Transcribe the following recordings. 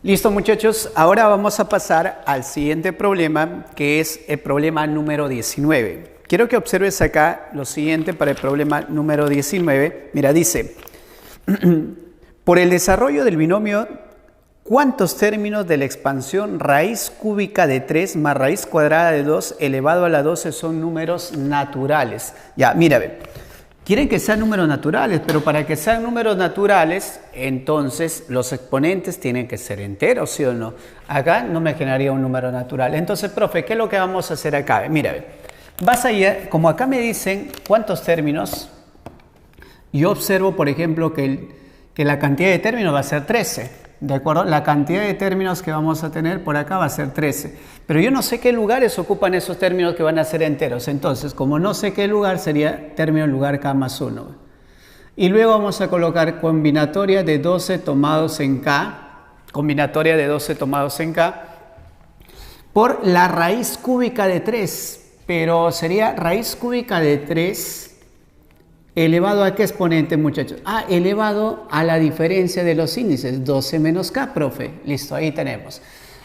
Listo, muchachos, ahora vamos a pasar al siguiente problema, que es el problema número 19. Quiero que observes acá lo siguiente para el problema número 19. Mira, dice, por el desarrollo del binomio, ¿cuántos términos de la expansión raíz cúbica de 3 más raíz cuadrada de 2 elevado a la 12 son números naturales? Ya, mira, quieren que sean números naturales, pero para que sean números naturales, entonces los exponentes tienen que ser enteros, ¿sí o no? Acá no me generaría un número natural. Entonces, profe, ¿qué es lo que vamos a hacer acá? Mira, vas a ir, como acá me dicen cuántos términos, yo observo, por ejemplo, que la cantidad de términos va a ser 13. ¿De acuerdo? La cantidad de términos que vamos a tener por acá va a ser 13. Pero yo no sé qué lugares ocupan esos términos que van a ser enteros. Entonces, como no sé qué lugar, sería término lugar K más 1. Y luego vamos a colocar combinatoria de 12 tomados en K. Combinatoria de 12 tomados en K. Por la raíz cúbica de 3. Pero sería raíz cúbica de 3 elevado a qué exponente, muchachos. Elevado a la diferencia de los índices, 12 menos K, profe. Listo, ahí tenemos.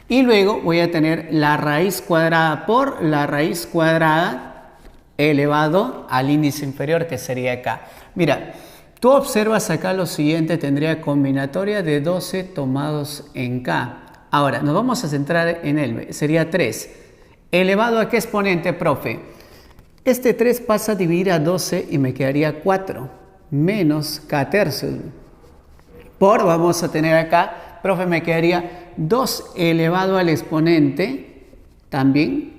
Y luego voy a tener la raíz cuadrada por la raíz cuadrada elevado al índice inferior, que sería K. Mira, tú observas acá lo siguiente, tendría combinatoria de 12 tomados en K. Ahora, nos vamos a centrar en él, sería 3. ¿Elevado a qué exponente, profe? Este 3 pasa a dividir a 12 y me quedaría 4 menos K tercios. Por, vamos a tener acá, profe, me quedaría 2 elevado al exponente, también,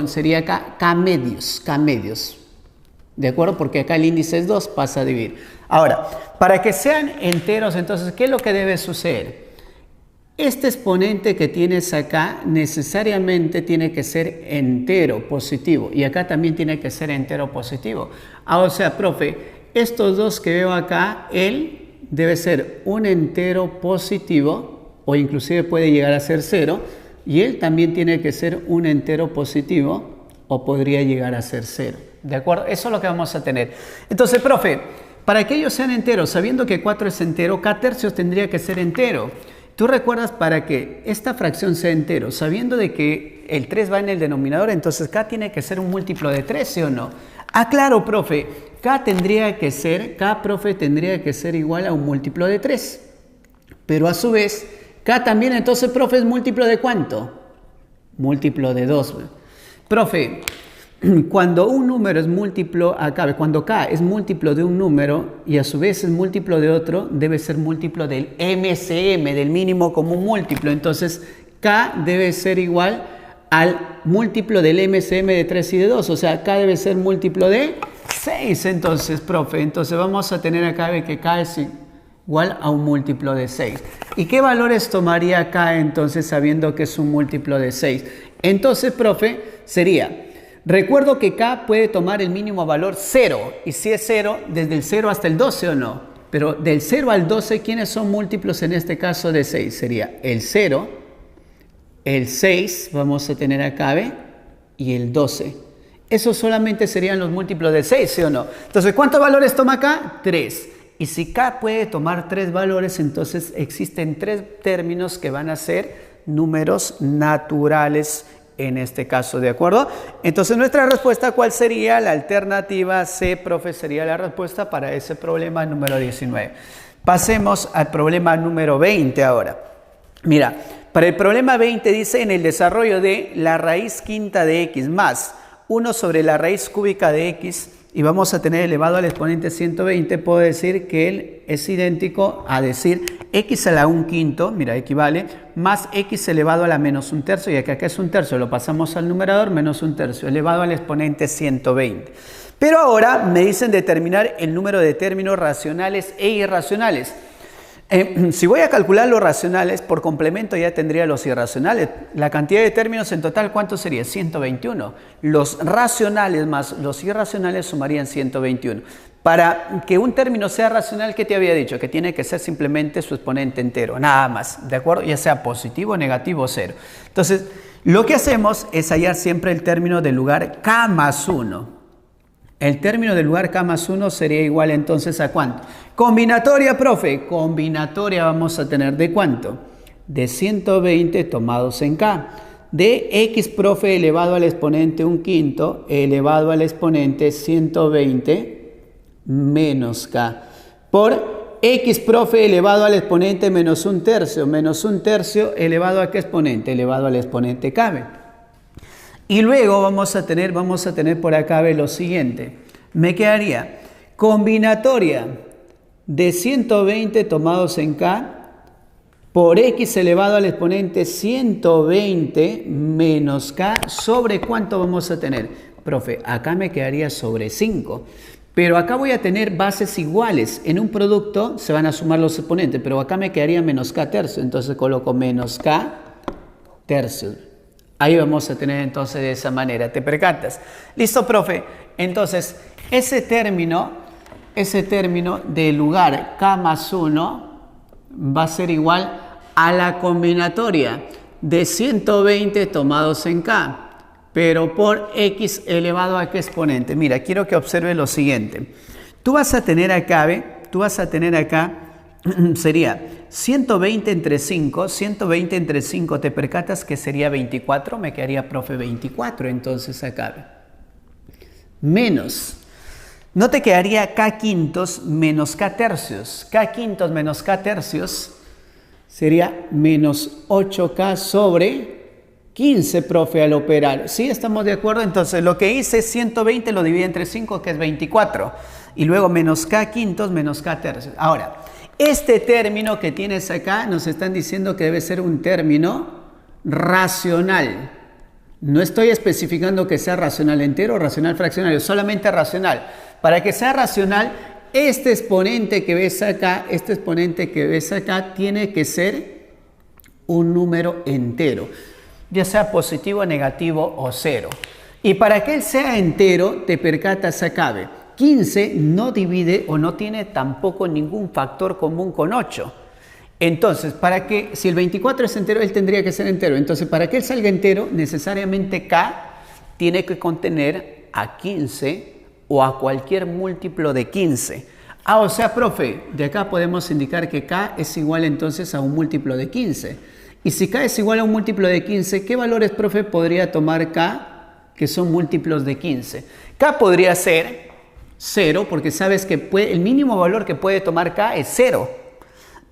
sería K medios. ¿De acuerdo? Porque acá el índice es 2, pasa a dividir. Ahora, para que sean enteros, entonces, ¿qué es lo que debe suceder? Este exponente que tienes acá necesariamente tiene que ser entero positivo y acá también tiene que ser entero positivo. O sea, profe, estos dos que veo acá, él debe ser un entero positivo o inclusive puede llegar a ser 0 y él también tiene que ser un entero positivo o podría llegar a ser 0. ¿De acuerdo? Eso es lo que vamos a tener. Entonces, profe, para que ellos sean enteros, sabiendo que 4 es entero, K tercios tendría que ser entero. Tú recuerdas, para que esta fracción sea entero, sabiendo de que el 3 va en el denominador, entonces K tiene que ser un múltiplo de 3, ¿sí o no? Claro, profe, K, profe, tendría que ser igual a un múltiplo de 3. Pero a su vez, K también, entonces, profe, ¿es múltiplo de cuánto? Múltiplo de 2. Profe, cuando un número es múltiplo, cuando K es múltiplo de un número y a su vez es múltiplo de otro, debe ser múltiplo del MCM, del mínimo común múltiplo. Entonces, K debe ser igual al múltiplo del MCM de 3 y de 2. O sea, K debe ser múltiplo de 6. Entonces, profe, entonces vamos a tener acá que K es igual a un múltiplo de 6. ¿Y qué valores tomaría K entonces sabiendo que es un múltiplo de 6? Entonces, profe, sería... Recuerdo que K puede tomar el mínimo valor 0, y si es 0, desde el 0 hasta el 12 o no. Pero del 0 al 12, ¿quiénes son múltiplos en este caso de 6? Sería el 0, el 6, vamos a tener acá, y el 12. Esos solamente serían los múltiplos de 6, ¿sí o no? Entonces, ¿cuántos valores toma K? 3. Y si K puede tomar 3 valores, entonces existen 3 términos que van a ser números naturales en este caso, ¿de acuerdo? Entonces, nuestra respuesta, ¿cuál sería? La alternativa C, profe, sería la respuesta para ese problema número 19. Pasemos al problema número 20 ahora. Mira, para el problema 20 dice, en el desarrollo de la raíz quinta de x más 1 sobre la raíz cúbica de x, y vamos a tener elevado al exponente 120, puedo decir que él es idéntico a decir x a la 1/5, mira, equivale, más x elevado a la menos 1/3, y acá es 1/3, lo pasamos al numerador, menos 1/3, elevado al exponente 120. Pero ahora me dicen determinar el número de términos racionales e irracionales. Si voy a calcular los racionales, por complemento ya tendría los irracionales. La cantidad de términos en total, ¿cuánto sería? 121. Los racionales más los irracionales sumarían 121. Para que un término sea racional, ¿qué te había dicho? Que tiene que ser simplemente su exponente entero, nada más, ¿de acuerdo? Ya sea positivo, negativo o 0. Entonces, lo que hacemos es hallar siempre el término del lugar K más 1. El término del lugar K más 1 sería igual entonces ¿a cuánto? Combinatoria, profe. Combinatoria vamos a tener ¿de cuánto? De 120 tomados en K. De X, profe, elevado al exponente 1/5 elevado al exponente 120 menos K. Por X, profe, elevado al exponente menos 1/3 elevado a ¿qué exponente? Elevado al exponente K. Y luego vamos a tener por acá lo siguiente. Me quedaría combinatoria de 120 tomados en K por X elevado al exponente 120 menos K sobre ¿cuánto vamos a tener? Profe, acá me quedaría sobre 5. Pero acá voy a tener bases iguales. En un producto se van a sumar los exponentes, pero acá me quedaría menos K tercios. Entonces coloco menos K tercios. Ahí vamos a tener entonces de esa manera. ¿Te percatas? Listo, profe. Entonces, ese término del lugar K más 1 va a ser igual a la combinatoria de 120 tomados en K, pero por X elevado a ¿qué exponente? Mira, quiero que observes lo siguiente. Tú vas a tener acá, sería 120 entre 5, 120 entre 5, ¿te percatas que sería 24? Me quedaría, profe, 24, entonces acá. Menos, no te quedaría K quintos menos K tercios. K quintos menos K tercios sería menos 8K sobre 15, profe, al operar. ¿Sí? ¿Estamos de acuerdo? Entonces, lo que hice es 120, lo dividí entre 5, que es 24. Y luego menos K quintos menos K tercios. Ahora, este término que tienes acá, nos están diciendo que debe ser un término racional. No estoy especificando que sea racional entero o racional fraccionario, solamente racional. Para que sea racional, este exponente que ves acá, tiene que ser un número entero, ya sea positivo, negativo o cero. Y para que él sea entero, te percatas acá, 15 no divide o no tiene tampoco ningún factor común con 8. Entonces, si el 24 es entero, él tendría que ser entero. Entonces, para que él salga entero, necesariamente K tiene que contener a 15 o a cualquier múltiplo de 15. O sea, profe, de acá podemos indicar que K es igual entonces a un múltiplo de 15. Y si K es igual a un múltiplo de 15, ¿qué valores, profe, podría tomar K que son múltiplos de 15? K podría ser 0, porque sabes que el mínimo valor que puede tomar K es 0.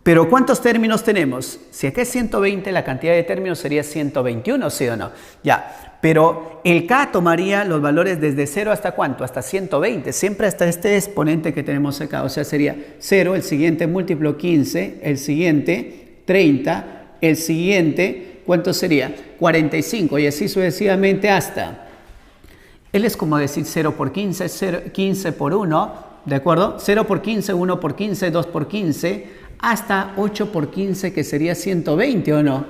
Pero ¿cuántos términos tenemos? Si acá es 120, la cantidad de términos sería 121, ¿sí o no? Ya, pero el K tomaría los valores desde 0 hasta ¿cuánto? Hasta 120, siempre hasta este exponente que tenemos acá. O sea, sería 0, el siguiente múltiplo 15, el siguiente 30, el siguiente, ¿cuánto sería? 45 y así sucesivamente hasta. Él es como decir 0 por 15, 15 por 1, ¿de acuerdo? 0 por 15, 1 por 15, 2 por 15, hasta 8 por 15, que sería 120, ¿o no?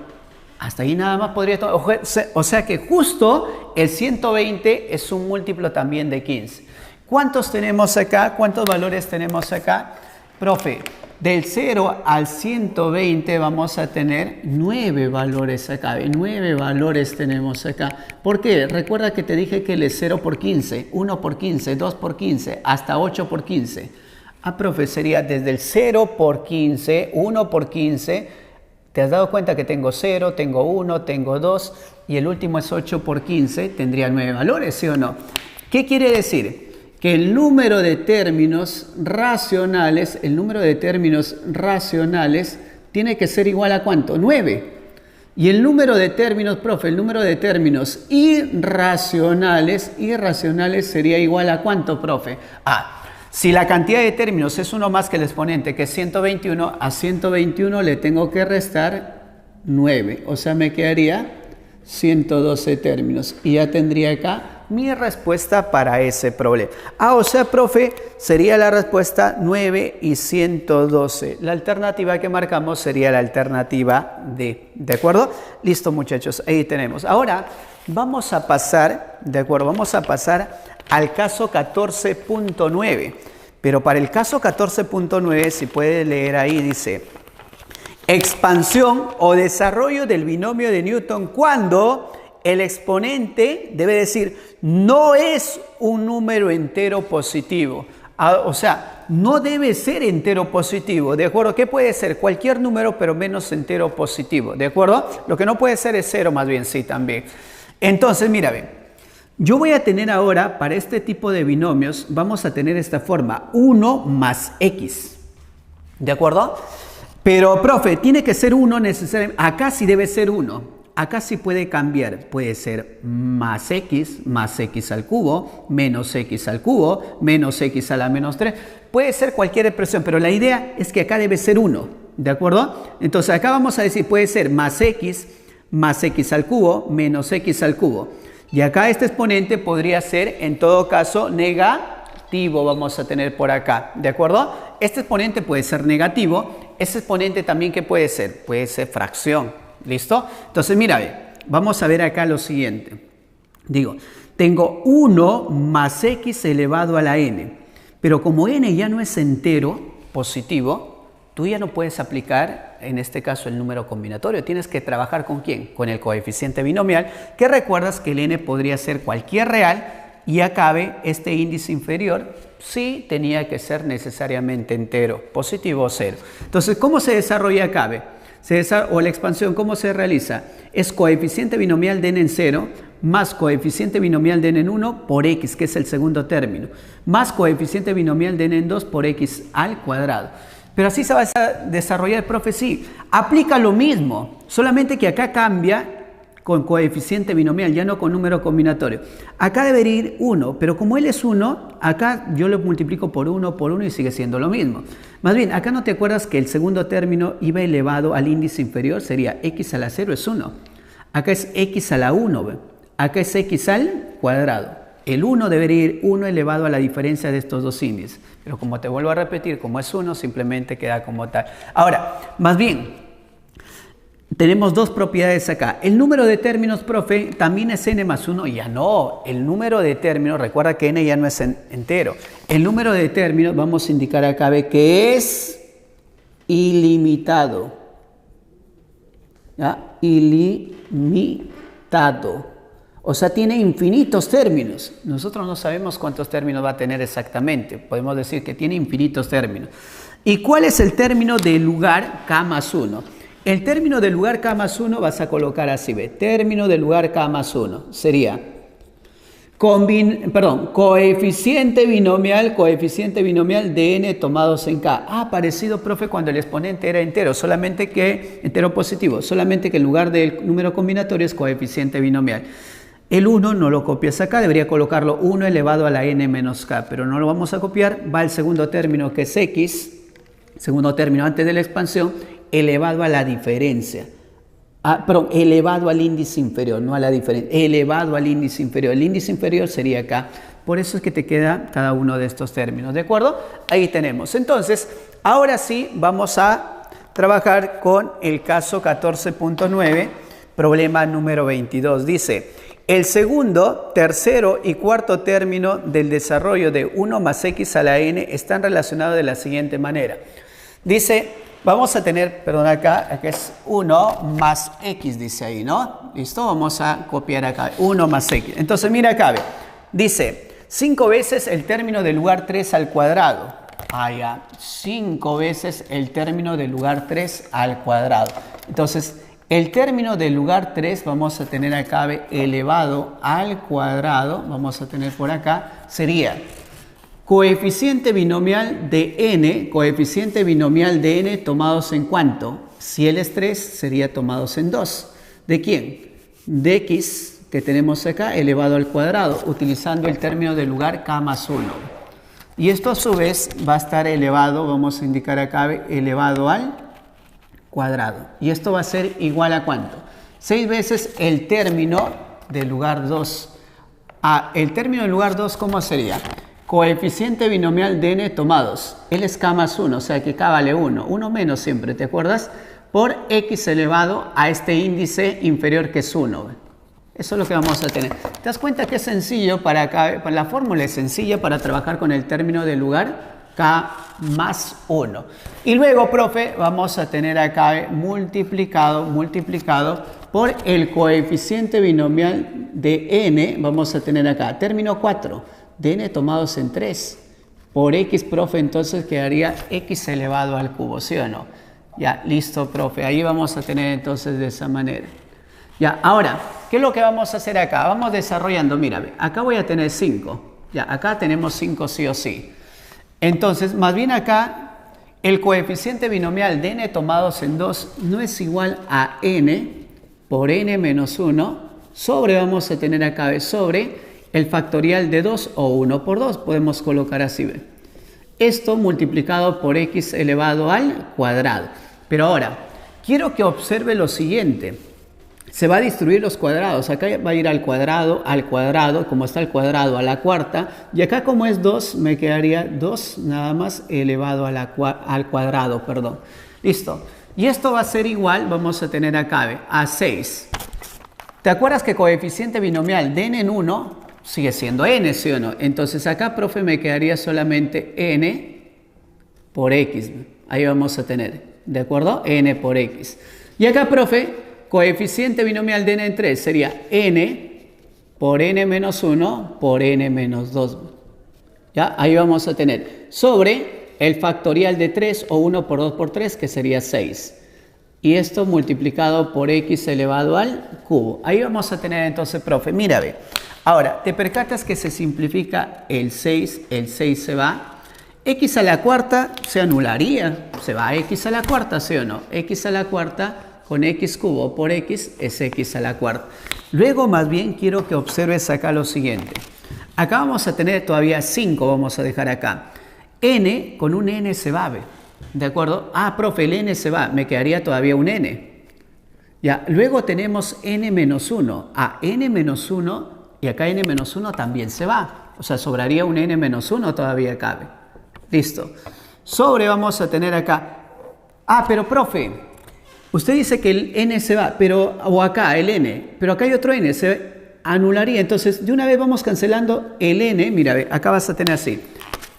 Hasta ahí nada más podría tomar. O sea que justo el 120 es un múltiplo también de 15. ¿Cuántos tenemos acá? ¿Cuántos valores tenemos acá? Profe, del 0 al 120 vamos a tener 9 valores acá. 9 valores tenemos acá. ¿Por qué? Recuerda que te dije que él es 0 por 15, 1 por 15, 2 por 15, hasta 8 por 15. Profe, sería desde el 0 por 15, 1 por 15. ¿Te has dado cuenta que tengo 0, tengo 1, tengo 2 y el último es 8 por 15? Tendría 9 valores, ¿sí o no? ¿Qué quiere decir? Que el número de términos racionales, tiene que ser igual a ¿cuánto? 9. Y el número de términos, profe, el número de términos irracionales sería igual a ¿cuánto, profe? Si la cantidad de términos es uno más que el exponente, que es 121, a 121 le tengo que restar 9. O sea, me quedaría 112 términos. Y ya tendría acá mi respuesta para ese problema. O sea, profe, sería la respuesta 9 y 112. La alternativa que marcamos sería la alternativa D. ¿De acuerdo? Listo, muchachos. Ahí tenemos. Ahora vamos a pasar, ¿de acuerdo? Vamos a pasar al caso 14.9. Pero para el caso 14.9, si puede leer ahí, dice: expansión o desarrollo del binomio de Newton cuando el exponente debe decir, no es un número entero positivo. O sea, no debe ser entero positivo, ¿de acuerdo? ¿Qué puede ser? Cualquier número, pero menos entero positivo, ¿de acuerdo? Lo que no puede ser es 0, más bien, sí, también. Entonces, mira, ven. Yo voy a tener ahora, para este tipo de binomios, vamos a tener esta forma, 1 más x, ¿de acuerdo? Pero, profe, tiene que ser 1 necesariamente, acá sí debe ser 1. Acá sí puede cambiar, puede ser más x al cubo, menos x al cubo, menos x a la menos 3. Puede ser cualquier expresión, pero la idea es que acá debe ser 1, ¿de acuerdo? Entonces acá vamos a decir, puede ser más x al cubo, menos x al cubo. Y acá este exponente podría ser, en todo caso, negativo, vamos a tener por acá, ¿de acuerdo? Este exponente puede ser negativo, este exponente también, ¿qué puede ser? Puede ser fracción. ¿Listo? Entonces, mira, vamos a ver acá lo siguiente. Digo, tengo 1 más x elevado a la n. Pero como n ya no es entero positivo, tú ya no puedes aplicar, en este caso, el número combinatorio. Tienes que trabajar ¿con quién? Con el coeficiente binomial, que recuerdas que el n podría ser cualquier real y acabe este índice inferior si tenía que ser necesariamente entero, positivo o 0. Entonces, ¿cómo se desarrolla acabe? O la expansión, ¿cómo se realiza? Es coeficiente binomial de n en 0 más coeficiente binomial de n en 1 por x, que es el segundo término, más coeficiente binomial de n en 2 por x al cuadrado. Pero así se va a desarrollar, profe, sí. Aplica lo mismo, solamente que acá cambia con coeficiente binomial, ya no con número combinatorio. Acá debería ir 1, pero como él es 1, acá yo lo multiplico por 1 y sigue siendo lo mismo. Más bien, acá no te acuerdas que el segundo término iba elevado al índice inferior, sería x a la 0 es 1. Acá es x a la 1, ¿ve? Acá es x al cuadrado. El 1 debería ir 1 elevado a la diferencia de estos dos índices. Pero como te vuelvo a repetir, como es 1, simplemente queda como tal. Ahora, más bien, tenemos dos propiedades acá. El número de términos, profe, también es n más 1. Ya no, el número de términos, recuerda que n ya no es entero. El número de términos, vamos a indicar acá que es ilimitado. ¿Ya? Ilimitado. O sea, tiene infinitos términos. Nosotros no sabemos cuántos términos va a tener exactamente. Podemos decir que tiene infinitos términos. ¿Y cuál es el término del lugar k más 1? El término del lugar k más 1 vas a colocar así, ¿ve? Término del lugar k más 1 sería coeficiente binomial de n tomados en k. Ah, parecido, profe, cuando el exponente era entero, solamente que entero positivo, solamente que en lugar del número combinatorio es coeficiente binomial. El 1 no lo copias acá, debería colocarlo 1 elevado a la n menos k, pero no lo vamos a copiar, va el segundo término que es x, segundo término antes de la expansión, elevado a la diferencia. Elevado al índice inferior, no a la diferencia, elevado al índice inferior. El índice inferior sería acá. Por eso es que te queda cada uno de estos términos, ¿de acuerdo? Ahí tenemos. Entonces, ahora sí vamos a trabajar con el caso 14.9, problema número 22. Dice, el segundo, tercero y cuarto término del desarrollo de 1 más x a la n están relacionados de la siguiente manera. Dice, vamos a tener, perdón, acá es 1 más x, dice ahí, ¿no? ¿Listo? Vamos a copiar acá, 1 más x. Entonces, mira acá, dice, 5 veces el término del lugar 3 al cuadrado. Ah, ya, 5 veces el término del lugar 3 al cuadrado. Entonces, el término del lugar 3 vamos a tener acá elevado al cuadrado, vamos a tener por acá, sería coeficiente binomial de n tomados en ¿cuánto? Si él es 3, sería tomados en 2. ¿De quién? De x, que tenemos acá, elevado al cuadrado, utilizando el término del lugar k más 1. Y esto a su vez va a estar elevado, vamos a indicar acá, elevado al cuadrado. Y esto va a ser igual a ¿cuánto? 6 veces el término del lugar 2. El término del lugar 2, ¿cómo sería? Coeficiente binomial de n tomados. Él es k más 1, o sea que k vale 1. 1 menos siempre, ¿te acuerdas? Por x elevado a este índice inferior que es 1. Eso es lo que vamos a tener. ¿Te das cuenta que es sencillo para acá? La fórmula es sencilla para trabajar con el término del lugar k más 1. Y luego, profe, vamos a tener acá multiplicado por el coeficiente binomial de n, vamos a tener acá, término 4, de n tomados en 3, por x, profe, entonces quedaría x elevado al cubo, ¿sí o no? Ya, listo, profe, ahí vamos a tener entonces de esa manera. Ya, ahora, ¿qué es lo que vamos a hacer acá? Vamos desarrollando, mira, acá voy a tener 5, ya, acá tenemos 5 sí o sí. Entonces, más bien acá, el coeficiente binomial de n tomados en 2 no es igual a n por n menos 1 sobre, vamos a tener acá, sobre el factorial de 2 o 1 por 2, podemos colocar así, ¿ve? Esto multiplicado por x elevado al cuadrado. Pero ahora, quiero que observe lo siguiente. Se va a distribuir los cuadrados. Acá va a ir al cuadrado, como está el cuadrado, a la cuarta. Y acá como es 2, me quedaría 2 nada más elevado a al cuadrado, perdón. Listo. Y esto va a ser igual, vamos a tener acá, ¿ve? A 6. ¿Te acuerdas que coeficiente binomial de n en 1 sigue siendo n, sí o no? Entonces acá, profe, me quedaría solamente n por x. Ahí vamos a tener, ¿de acuerdo? N por x. Y acá, profe, coeficiente binomial de n en 3 sería n por n menos 1 por n menos 2. ¿Ya? Ahí vamos a tener sobre el factorial de 3 o 1 por 2 por 3, que sería 6. Y esto multiplicado por x elevado al cubo. Ahí vamos a tener entonces, profe, mira, ve. Ahora, te percatas que se simplifica el 6 se va. X a la cuarta se anularía, se va a x a la cuarta, ¿sí o no? X a la cuarta con x cubo por x es x a la cuarta. Luego, más bien, quiero que observes acá lo siguiente. Acá vamos a tener todavía 5, vamos a dejar acá. N con un n se va, ¿ve? ¿De acuerdo? Ah, profe, el n se va, me quedaría todavía un n. Ya, luego tenemos n menos 1. A n menos 1 y acá n menos 1 también se va. O sea, sobraría un n menos 1 todavía cabe. Listo. Sobre vamos a tener acá. Ah, pero profe, usted dice que el n se va, pero, o acá el n, pero acá hay otro n, se anularía. Entonces, de una vez vamos cancelando el n. Mira, acá vas a tener así.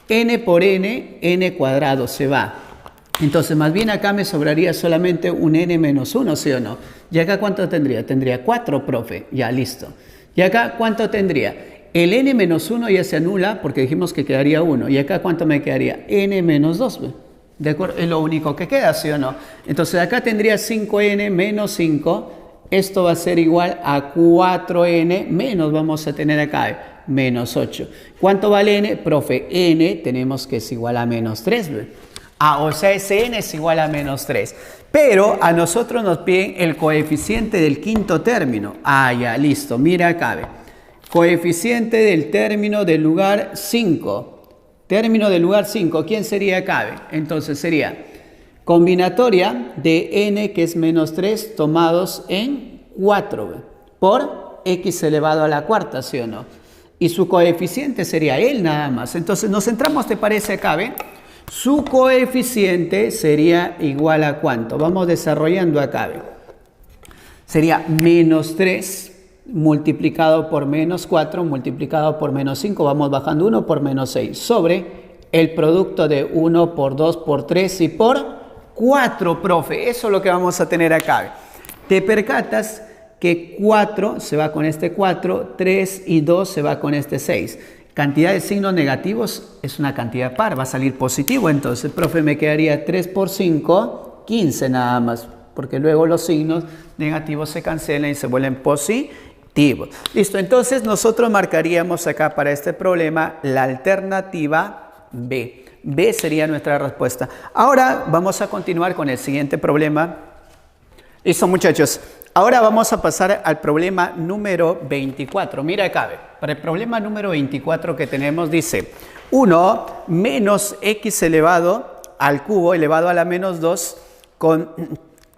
N por n cuadrado se va. Entonces, más bien acá me sobraría solamente un n menos 1, ¿sí o no? ¿Y acá cuánto tendría? Tendría 4, profe. Ya, listo. ¿Y acá cuánto tendría? El n menos 1 ya se anula porque dijimos que quedaría 1. ¿Y acá cuánto me quedaría? N menos 2, ¿ve? ¿De acuerdo? Es lo único que queda, ¿sí o no? Entonces, acá tendría 5n menos 5. Esto va a ser igual a 4n menos, vamos a tener acá, menos 8. ¿Cuánto vale n? Profe, n tenemos que es igual a menos 3, ¿ve? Ah, o sea, ese n es igual a menos 3. Pero a nosotros nos piden el coeficiente del quinto término. Ah, ya, listo. Mira acá, ¿ve? Coeficiente del término del lugar 5. Término del lugar 5. ¿Quién sería acá, ¿ve? Entonces sería combinatoria de n, que es menos 3, tomados en 4, ¿ve? Por x elevado a la cuarta, ¿sí o no? Y su coeficiente sería él nada más. Entonces nos centramos, ¿te parece acá, ¿ve? Su coeficiente sería igual a ¿cuánto? Vamos desarrollando acá, ¿ve? Sería menos 3 multiplicado por menos 4 multiplicado por menos 5. Vamos bajando 1 por menos 6 sobre el producto de 1 por 2 por 3 y por 4, profe. Eso es lo que vamos a tener acá, ¿ve? Te percatas que 4 se va con este 4, 3 y 2 se va con este 6. Cantidad de signos negativos es una cantidad par, va a salir positivo. Entonces, profe, me quedaría 3 por 5, 15 nada más, porque luego los signos negativos se cancelan y se vuelven positivos. Listo, entonces nosotros marcaríamos acá para este problema la alternativa B. B sería nuestra respuesta. Ahora vamos a continuar con el siguiente problema. Listo, muchachos. Ahora vamos a pasar al problema número 24. Mira acá, ¿ve? Para el problema número 24 que tenemos dice 1 menos x elevado al cubo elevado a la menos 2 con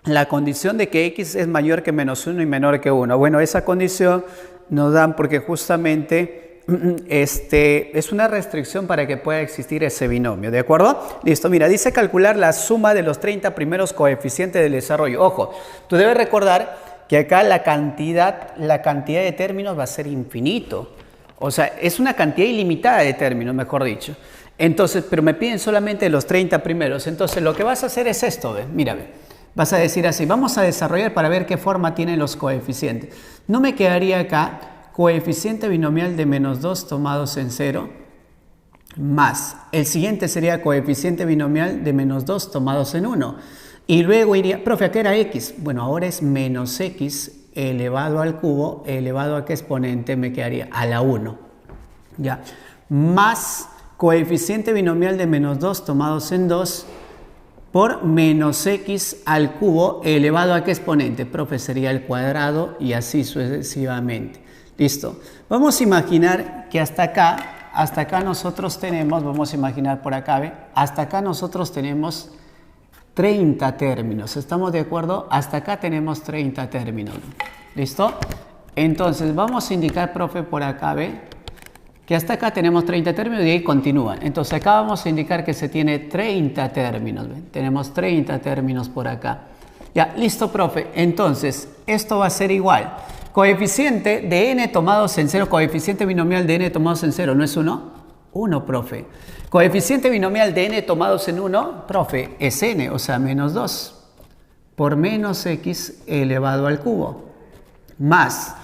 la condición de que x es mayor que menos 1 y menor que 1. Bueno, esa condición nos dan porque justamente es una restricción para que pueda existir ese binomio, ¿de acuerdo? Listo, mira, dice calcular la suma de los 30 primeros coeficientes del desarrollo. Ojo, tú debes recordar que acá la cantidad de términos va a ser infinito. O sea, es una cantidad ilimitada de términos, mejor dicho. Entonces, pero me piden solamente los 30 primeros. Entonces, lo que vas a hacer es esto, ¿ve? Mira, ¿ve? Vas a decir así, vamos a desarrollar para ver qué forma tienen los coeficientes. No me quedaría acá coeficiente binomial de menos 2 tomados en 0 más. El siguiente sería coeficiente binomial de menos 2 tomados en 1. Y luego iría, profe, ¿a qué era x? Bueno, ahora es menos x elevado al cubo, elevado a qué exponente me quedaría a la 1. Ya. Más coeficiente binomial de menos 2 tomados en 2 por menos x al cubo elevado a qué exponente. Profe, sería el cuadrado y así sucesivamente. Listo. Vamos a imaginar que hasta acá nosotros tenemos, vamos a imaginar por acá, ¿ve? Hasta acá nosotros tenemos 30 términos. ¿Estamos de acuerdo? Hasta acá tenemos 30 términos. ¿Listo? Entonces vamos a indicar, profe, por acá, ¿ve? Que hasta acá tenemos 30 términos y ahí continúan. Entonces acá vamos a indicar que se tiene 30 términos. ¿Ven? Tenemos 30 términos por acá. Ya, listo, profe. Entonces, esto va a ser igual. Coeficiente de n tomados en 0, coeficiente binomial de n tomados en 0, ¿no es 1? 1, profe. Coeficiente binomial de n tomados en 1, profe, es n, o sea, menos 2 por menos x elevado al cubo. Más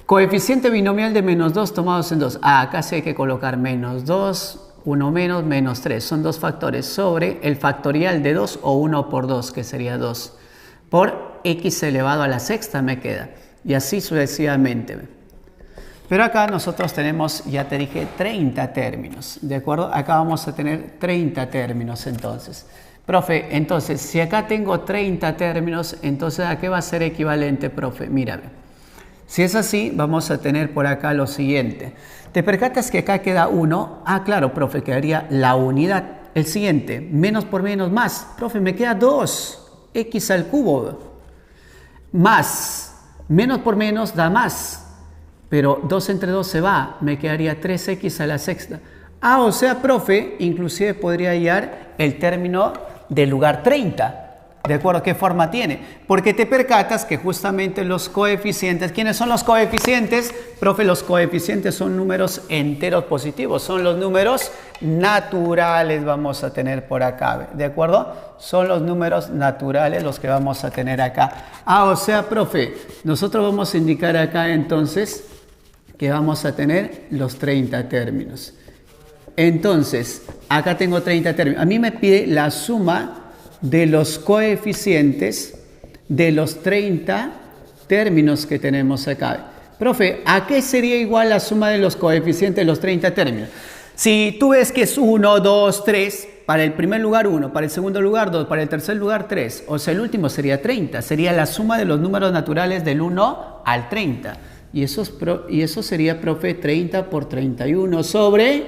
coeficiente binomial de menos 2 tomados en 2. Acá sí hay que colocar menos 2, 1 menos, menos 3. Son dos factores sobre el factorial de 2 o 1 por 2, que sería 2. Por x elevado a la sexta me queda. Y así sucesivamente. Pero acá nosotros tenemos, ya te dije, 30 términos. ¿De acuerdo? Acá vamos a tener 30 términos entonces. Profe, entonces, si acá tengo 30 términos, entonces ¿a qué va a ser equivalente, profe? Mírame. Si es así, vamos a tener por acá lo siguiente. ¿Te percatas que acá queda 1? Ah, claro, profe, quedaría la unidad. El siguiente, menos por menos más. Profe, me queda 2, x al cubo. Más, menos por menos da más. Pero 2 entre 2 se va, me quedaría 3x a la sexta. Ah, o sea, profe, inclusive podría hallar el término del lugar 30. ¿De acuerdo? ¿Qué forma tiene? Porque te percatas que justamente los coeficientes, ¿quiénes son los coeficientes? Profe, los coeficientes son números enteros positivos, son los números naturales vamos a tener por acá, ¿de acuerdo? Son los números naturales los que vamos a tener acá. Ah, o sea, profe, nosotros vamos a indicar acá entonces que vamos a tener los 30 términos. Entonces, acá tengo 30 términos. A mí me pide la suma de los coeficientes de los 30 términos que tenemos acá. Profe, ¿a qué sería igual la suma de los coeficientes de los 30 términos? Si tú ves que es 1, 2, 3, para el primer lugar 1, para el segundo lugar 2, para el tercer lugar 3, o sea, el último sería 30. Sería la suma de los números naturales del 1 al 30. Y eso sería, profe, 30 por 31 sobre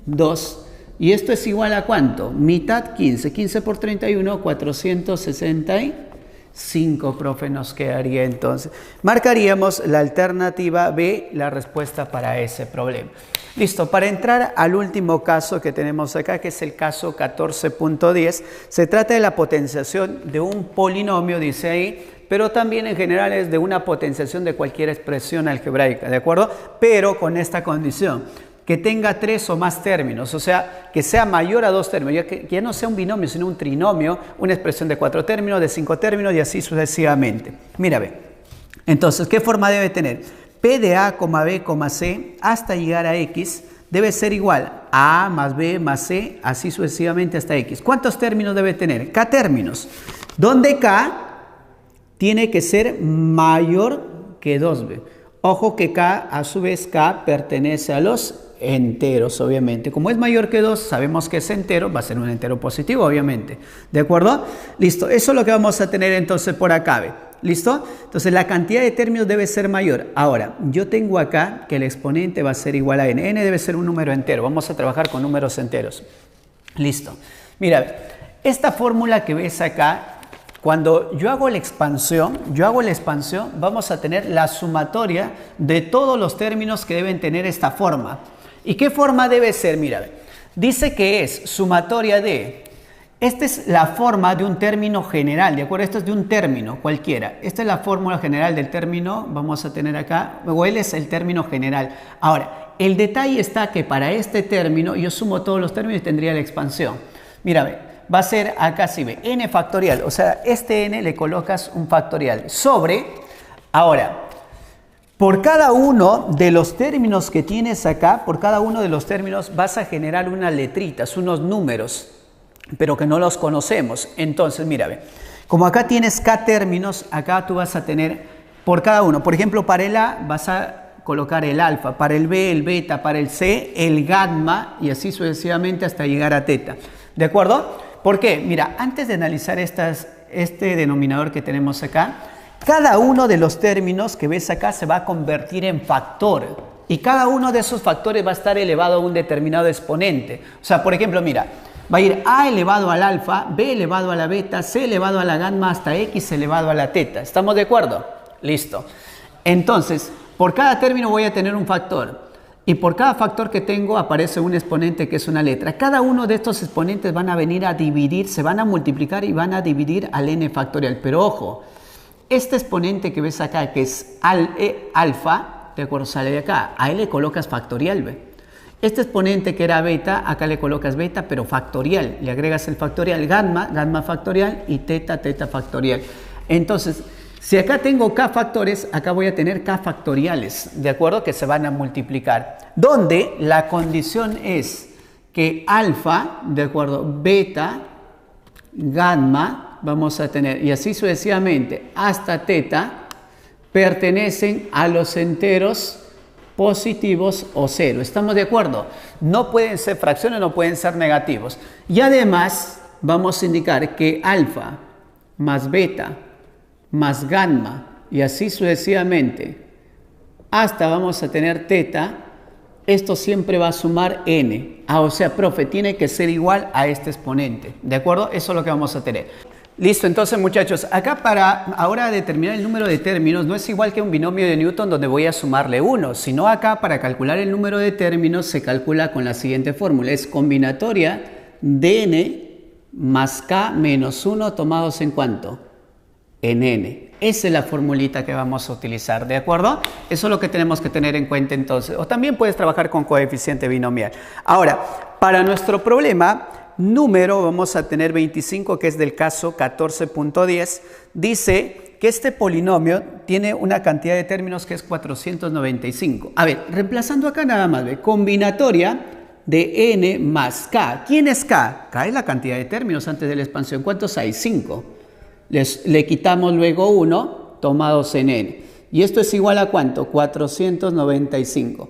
2. ¿Y esto es igual a cuánto? Mitad 15. 15 por 31, 465, profe, nos quedaría entonces. Marcaríamos la alternativa B, la respuesta para ese problema. Listo, para entrar al último caso que tenemos acá, que es el caso 14.10, se trata de la potenciación de un polinomio, dice ahí, pero también en general es de una potenciación de cualquier expresión algebraica, ¿de acuerdo? Pero con esta condición, que tenga 3 o más términos, o sea, que sea mayor a 2 términos, que ya no sea un binomio, sino un trinomio, una expresión de 4 términos, de 5 términos y así sucesivamente. Mira, ve. Entonces, ¿qué forma debe tener? P de A, B, C, hasta llegar a X, debe ser igual a más B más C, así sucesivamente hasta X. ¿Cuántos términos debe tener? K términos, donde K tiene que ser mayor que 2B. Ojo que K, a su vez, K pertenece a los enteros, obviamente. Como es mayor que 2, sabemos que es entero, va a ser un entero positivo, obviamente. ¿De acuerdo? Listo, eso es lo que vamos a tener entonces por acá, ¿ve? ¿Listo? Entonces la cantidad de términos debe ser mayor. Ahora, yo tengo acá que el exponente va a ser igual a n. N debe ser un número entero. Vamos a trabajar con números enteros. Listo. Mira, esta fórmula que ves acá, cuando yo hago la expansión, vamos a tener la sumatoria de todos los términos que deben tener esta forma. ¿Y qué forma debe ser? Mira, dice que es sumatoria de... Esta es la forma de un término general, ¿de acuerdo? Esto es de un término cualquiera. Esta es la fórmula general del término, vamos a tener acá, o él es el término general. Ahora, el detalle está que para este término yo sumo todos los términos y tendría la expansión. Mira, va a ser acá sí ve, n factorial, o sea, este n le colocas un factorial sobre, ahora, por cada uno de los términos que tienes acá, por cada uno de los términos vas a generar unas letritas, unos números, pero que no los conocemos. Entonces, mira, ve, como acá tienes k términos, acá tú vas a tener por cada uno, por ejemplo, para el A vas a colocar el alfa, para el B el beta, para el C el gamma y así sucesivamente hasta llegar a teta. ¿De acuerdo? ¿Por qué? Mira, antes de analizar este denominador que tenemos acá, cada uno de los términos que ves acá se va a convertir en factor y cada uno de esos factores va a estar elevado a un determinado exponente. O sea, por ejemplo, mira, va a ir A elevado al alfa, B elevado a la beta, C elevado a la gamma hasta X elevado a la teta. ¿Estamos de acuerdo? Listo. Entonces, por cada término voy a tener un factor y por cada factor que tengo aparece un exponente que es una letra. Cada uno de estos exponentes van a venir a dividir, se van a multiplicar y van a dividir al n factorial. Pero ojo, este exponente que ves acá que es alfa, de acuerdo, sale de acá, a él le colocas factorial, ¿ve? Este exponente que era beta, acá le colocas beta pero factorial, le agregas el factorial gamma, gamma factorial y teta, teta factorial. Entonces, si acá tengo k factores, acá voy a tener k factoriales, ¿de acuerdo? Que se van a multiplicar. Donde la condición es que alfa, ¿de acuerdo? Beta, gamma, vamos a tener, y así sucesivamente, hasta teta, pertenecen a los enteros positivos o cero. ¿Estamos de acuerdo? No pueden ser fracciones, no pueden ser negativos. Y además, vamos a indicar que alfa más beta más gamma y así sucesivamente hasta vamos a tener teta, esto siempre va a sumar n. O sea, profe, tiene que ser igual a este exponente, ¿de acuerdo? Eso es lo que vamos a tener. Listo, entonces muchachos, acá para ahora determinar el número de términos no es igual que un binomio de Newton donde voy a sumarle 1, sino acá para calcular el número de términos se calcula con la siguiente fórmula, es combinatoria de n más k menos 1 tomados en ¿cuánto? En n. Esa es la formulita que vamos a utilizar, ¿de acuerdo? Eso es lo que tenemos que tener en cuenta entonces. O también puedes trabajar con coeficiente binomial. Ahora, para nuestro problema número vamos a tener 25, que es del caso 14.10. Dice que este polinomio tiene una cantidad de términos que es 495. A ver, reemplazando acá nada más, ¿ve? Combinatoria de n más k. ¿Quién es k? K es la cantidad de términos antes de la expansión. ¿Cuántos hay? 5. Le quitamos luego 1 tomados en n. ¿Y esto es igual a cuánto? 495.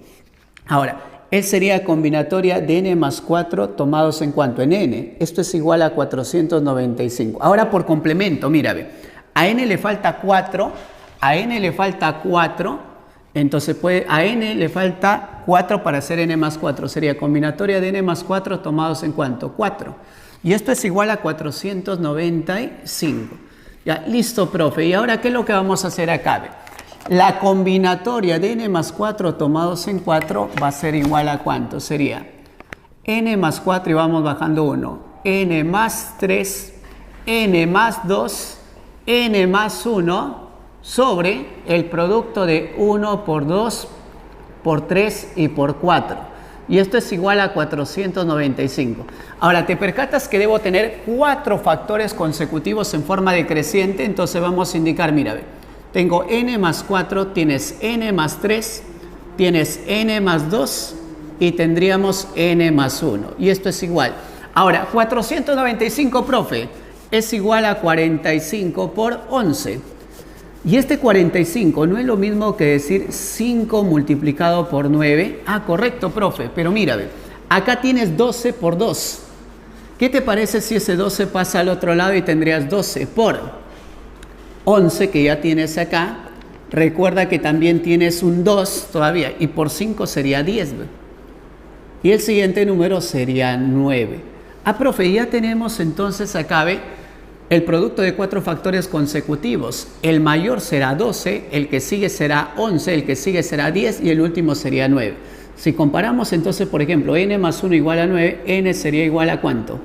Ahora, él sería combinatoria de n más 4 tomados en cuánto? En n. Esto es igual a 495. Ahora por complemento, mira, ve. A n le falta 4, a n le falta 4, entonces a n le falta 4 para hacer n más 4. Sería combinatoria de n más 4 tomados en cuánto? 4. Y esto es igual a 495. Ya, listo, profe. ¿Y ahora qué es lo que vamos a hacer acá? La combinatoria de n más 4 tomados en 4 va a ser igual a ¿cuánto? Sería n más 4 y vamos bajando 1. N más 3, n más 2, n más 1 sobre el producto de 1 por 2, por 3 y por 4. Y esto es igual a 495. Ahora, te percatas que debo tener 4 factores consecutivos en forma decreciente. Entonces vamos a indicar, mira, tengo n más 4, tienes n más 3, tienes n más 2 y tendríamos n más 1. Y esto es igual. Ahora, 495, profe, es igual a 45 por 11. Y este 45 no es lo mismo que decir 5 multiplicado por 9. Ah, correcto, profe. Pero mira, acá tienes 12 por 2. ¿Qué te parece si ese 12 pasa al otro lado y tendrías 12 por 11 que ya tienes acá? Recuerda que también tienes un 2 todavía y por 5 sería 10. Y el siguiente número sería 9. Ah, profe, ya tenemos entonces acá, el producto de 4 factores consecutivos. El mayor será 12, el que sigue será 11, el que sigue será 10 y el último sería 9. Si comparamos entonces, por ejemplo, n más 1 igual a 9, n sería igual a ¿cuánto?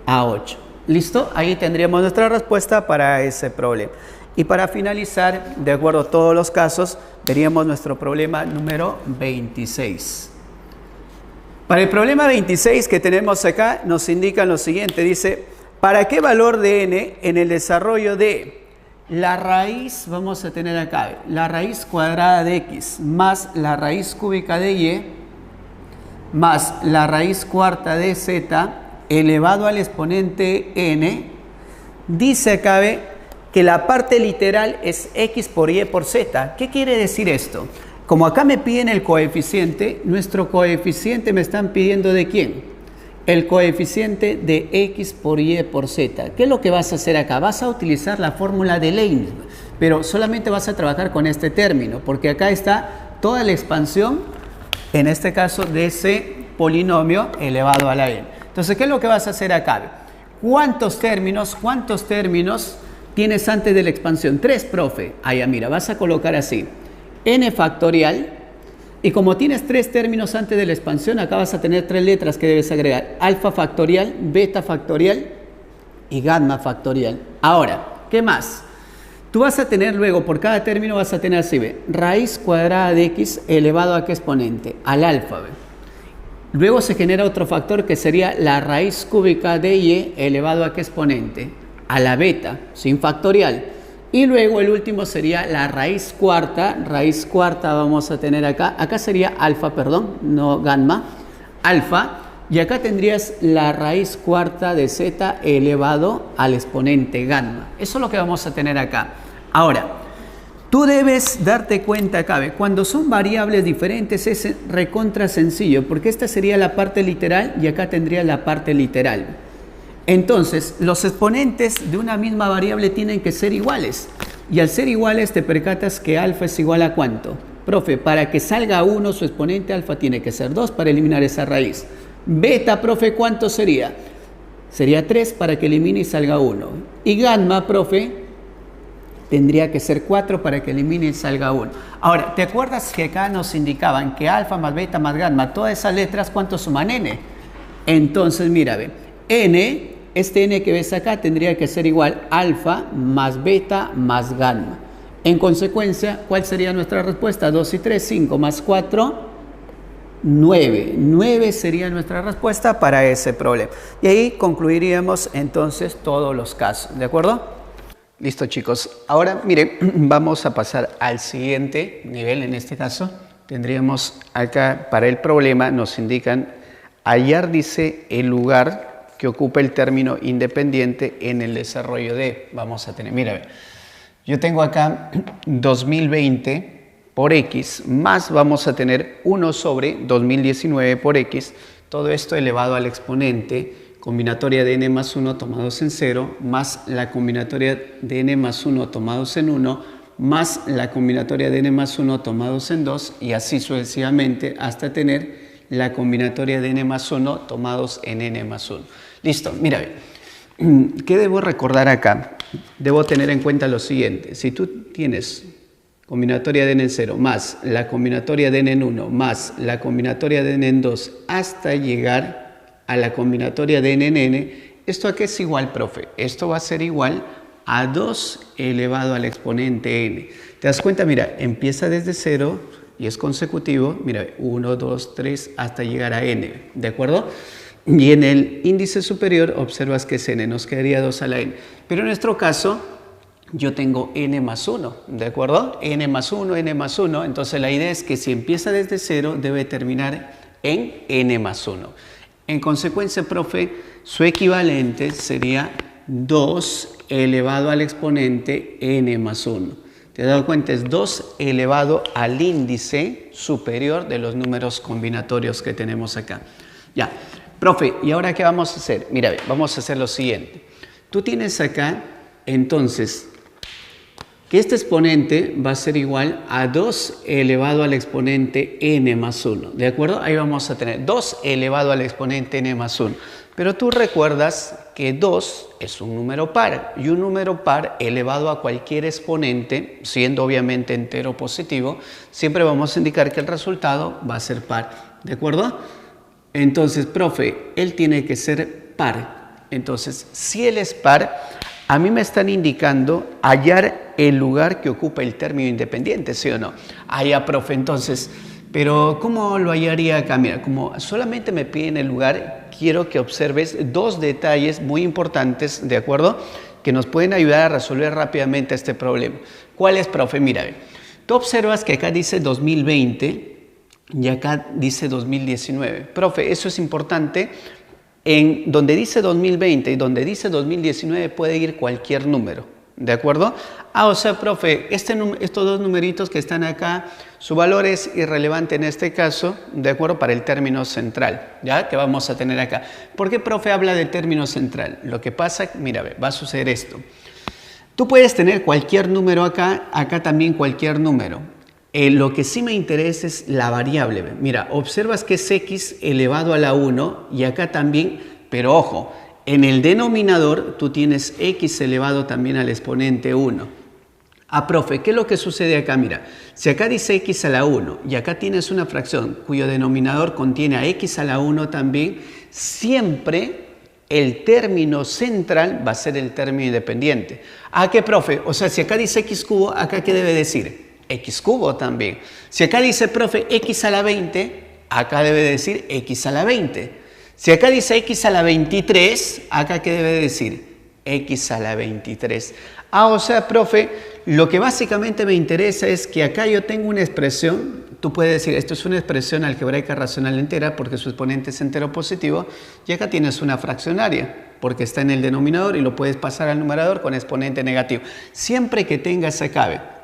A 8. ¿Listo? Ahí tendríamos nuestra respuesta para ese problema. Y para finalizar, de acuerdo a todos los casos, veríamos nuestro problema número 26. Para el problema 26 que tenemos acá, nos indica lo siguiente. Dice, ¿para qué valor de n en el desarrollo de la raíz, vamos a tener acá, la raíz cuadrada de x más la raíz cúbica de y más la raíz cuarta de z elevado al exponente n? Dice acá que la parte literal es x por y por z. ¿Qué quiere decir esto? Como acá me piden el coeficiente, nuestro coeficiente me están pidiendo ¿de quién? El coeficiente de x por y por z. ¿Qué es lo que vas a hacer acá? Vas a utilizar la fórmula de Leibniz, pero solamente vas a trabajar con este término, porque acá está toda la expansión, en este caso, de ese polinomio elevado a la n. Entonces, ¿qué es lo que vas a hacer acá? ¿Cuántos términos tienes antes de la expansión? 3, profe. Allá, mira, vas a colocar así. N factorial, y como tienes 3 términos antes de la expansión, acá vas a tener 3 letras que debes agregar: alfa factorial, beta factorial y gamma factorial. Ahora, ¿qué más? Tú vas a tener luego, por cada término vas a tener así, raíz cuadrada de x elevado a qué exponente, al alfa. Luego se genera otro factor que sería la raíz cúbica de y elevado a qué exponente, a la beta, sin factorial. Y luego el último sería la raíz cuarta vamos a tener acá sería alfa, perdón, no gamma, alfa, y acá tendrías la raíz cuarta de z elevado al exponente gamma. Eso es lo que vamos a tener acá. Ahora, tú debes darte cuenta acá, cuando son variables diferentes es recontra sencillo, porque esta sería la parte literal y acá tendría la parte literal. Entonces, los exponentes de una misma variable tienen que ser iguales. Y al ser iguales te percatas que alfa es igual a ¿cuánto? Profe, para que salga 1, su exponente alfa tiene que ser 2 para eliminar esa raíz. Beta, profe, ¿cuánto sería? Sería 3 para que elimine y salga 1. Y gamma, profe, tendría que ser 4 para que elimine y salga 1. Ahora, ¿te acuerdas que acá nos indicaban que alfa más beta más gamma, todas esas letras, ¿cuánto suman n? Entonces, mira, ve, n, este n que ves acá tendría que ser igual alfa más beta más gamma. En consecuencia, ¿cuál sería nuestra respuesta? 2 y 3, 5 más 4, 9. 9 sería nuestra respuesta para ese problema. Y ahí concluiríamos entonces todos los casos, ¿de acuerdo? Listo, chicos. Ahora, miren, vamos a pasar al siguiente nivel. En este caso, tendríamos acá, para el problema, nos indican, hallar, dice, el lugar que ocupa el término independiente en el desarrollo de, vamos a tener, mira, yo tengo acá 2020 por x, más vamos a tener 1 sobre 2019 por x, todo esto elevado al exponente, combinatoria de n más 1 tomados en 0, más la combinatoria de n más 1 tomados en 1, más la combinatoria de n más 1 tomados en 2, y así sucesivamente hasta tener la combinatoria de n más 1 tomados en n más 1. Listo, mira, ¿qué debo recordar acá? Debo tener en cuenta lo siguiente. Si tú tienes combinatoria de n en 0 más la combinatoria de n en 1 más la combinatoria de n en 2 hasta llegar a la combinatoria de n en n, ¿esto a qué es igual, profe? Esto va a ser igual a 2 elevado al exponente n. ¿Te das cuenta? Mira, empieza desde 0 y es consecutivo. Mira, 1, 2, 3 hasta llegar a n, ¿de acuerdo? Y en el índice superior observas que es n, nos quedaría 2 a la n. Pero en nuestro caso, yo tengo n más 1, ¿de acuerdo? N más 1, n más 1. Entonces la idea es que si empieza desde 0, debe terminar en n más 1. En consecuencia, profe, su equivalente sería 2 elevado al exponente n más 1. ¿Te has dado cuenta? Es 2 elevado al índice superior de los números combinatorios que tenemos acá. Ya. Profe, ¿y ahora qué vamos a hacer? Mira, vamos a hacer lo siguiente. Tú tienes acá, entonces, que este exponente va a ser igual a 2 elevado al exponente n más 1. ¿De acuerdo? Ahí vamos a tener 2 elevado al exponente n más 1. Pero tú recuerdas que 2 es un número par, y un número par elevado a cualquier exponente, siendo obviamente entero positivo, siempre vamos a indicar que el resultado va a ser par. ¿De acuerdo? Entonces, profe, él tiene que ser par. Entonces, si él es par, a mí me están indicando hallar el lugar que ocupa el término independiente, ¿sí o no? Ah, ya, profe, entonces, Pero ¿cómo lo hallaría acá? Mira, como solamente me piden el lugar, quiero que observes dos detalles muy importantes, ¿de acuerdo? Que nos pueden ayudar a resolver rápidamente este problema. ¿Cuál es, profe? Mira, tú observas que acá dice 2020 y acá dice 2019. Profe, eso es importante. En donde dice 2020 y donde dice 2019 puede ir cualquier número, ¿de acuerdo? O sea, profe, estos dos numeritos que están acá, su valor es irrelevante en este caso, ¿de acuerdo? Para el término central, ¿ya? Que vamos a tener acá. ¿Por qué, profe, habla del término central? Lo que pasa, mira, va a suceder esto. Tú puedes tener cualquier número acá, acá también cualquier número. Lo que sí me interesa es la variable. Mira, observas que es x elevado a la 1 y acá también, pero ojo, en el denominador tú tienes x elevado también al exponente 1. Profe, ¿qué es lo que sucede acá? Mira, si acá dice x a la 1 y acá tienes una fracción cuyo denominador contiene a x a la 1 también, siempre el término central va a ser el término independiente. ¿Qué, profe? O sea, si acá dice x cubo, ¿acá qué debe decir? X cubo también. Si acá dice, profe, x a la 20, acá debe decir x a la 20. Si acá dice x a la 23, acá ¿qué debe decir? X a la 23. O sea, profe, lo que básicamente me interesa es que acá yo tengo una expresión, tú puedes decir, esto es una expresión algebraica racional entera porque su exponente es entero positivo, y acá tienes una fraccionaria porque está en el denominador y lo puedes pasar al numerador con exponente negativo. Siempre que tengas acá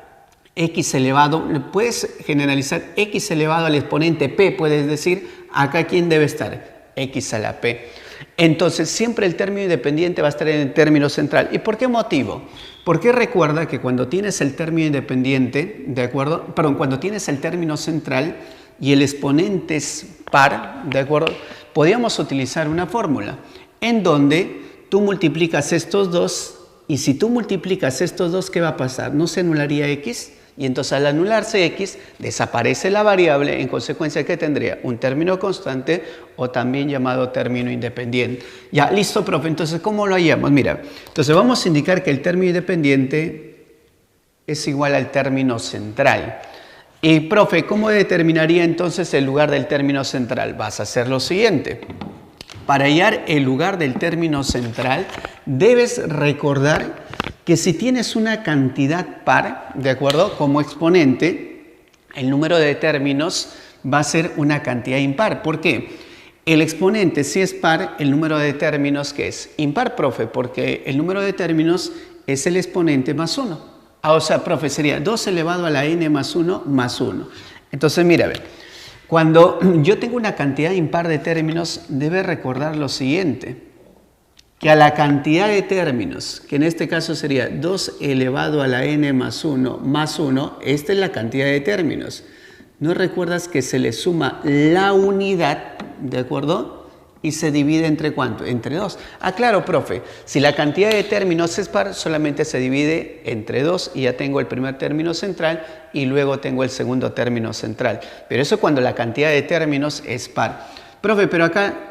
x elevado, puedes generalizar x elevado al exponente p, puedes decir, acá ¿quién debe estar? X a la p. Entonces, siempre el término independiente va a estar en el término central. ¿Y por qué motivo? Porque recuerda que cuando tienes el término independiente, ¿de acuerdo? Perdón, cuando tienes el término central y el exponente es par, ¿de acuerdo? Podríamos utilizar una fórmula en donde tú multiplicas estos dos y si tú multiplicas estos dos, ¿qué va a pasar? ¿No se anularía x? Y entonces al anularse x, desaparece la variable, en consecuencia, ¿qué tendría? Un término constante o también llamado término independiente. Ya, listo, profe. Entonces, ¿cómo lo hallamos? Mira, entonces vamos a indicar que el término independiente es igual al término central. Y, profe, ¿cómo determinaría entonces el lugar del término central? Vas a hacer lo siguiente. Para hallar el lugar del término central, debes recordar que si tienes una cantidad par, ¿de acuerdo? Como exponente, el número de términos va a ser una cantidad impar. ¿Por qué? El exponente, si es par, el número de términos, ¿qué es? Impar, profe, porque el número de términos es el exponente más 1. O sea, profe, sería 2 elevado a la n más 1 más 1. Entonces, mira, a ver, cuando yo tengo una cantidad impar de términos, debe recordar lo siguiente, que a la cantidad de términos, que en este caso sería 2 elevado a la n más 1 más 1, esta es la cantidad de términos. ¿No recuerdas que se le suma la unidad, de acuerdo? Y se divide entre ¿cuánto? Entre 2. Claro, profe, si la cantidad de términos es par, solamente se divide entre 2 y ya tengo el primer término central y luego tengo el segundo término central. Pero eso cuando la cantidad de términos es par. Profe, pero acá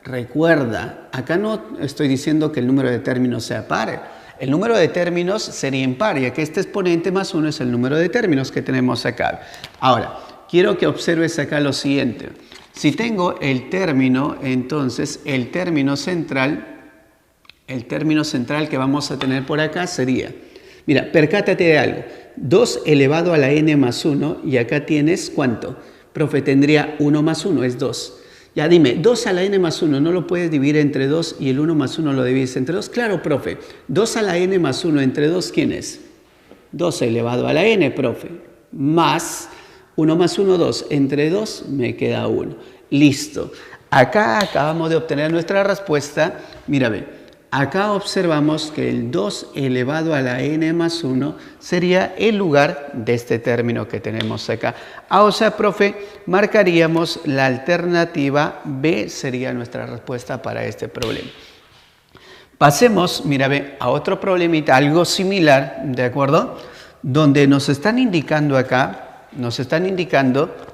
recuerda, acá no estoy diciendo que el número de términos sea par. El número de términos sería impar, ya que este exponente más 1 es el número de términos que tenemos acá. Ahora, quiero que observes acá lo siguiente. Si tengo el término, entonces el término central que vamos a tener por acá sería, mira, percátate de algo, 2 elevado a la n más 1 y acá tienes ¿cuánto? Profe, tendría 1 más 1, es 2. Ya dime, 2 a la n más 1, ¿no lo puedes dividir entre 2 y el 1 más 1 lo divides entre 2? Claro, profe. 2 a la n más 1 entre 2, ¿quién es? 2 elevado a la n, profe. Más 1 más 1, 2. Entre 2 me queda 1. Listo. Acá acabamos de obtener nuestra respuesta. Mira, ve. Acá observamos que el 2 elevado a la n más 1 sería el lugar de este término que tenemos acá. O sea, profe, marcaríamos la alternativa B, sería nuestra respuesta para este problema. Pasemos, mira, ve, a otro problemita, algo similar, ¿de acuerdo? Donde nos están indicando acá,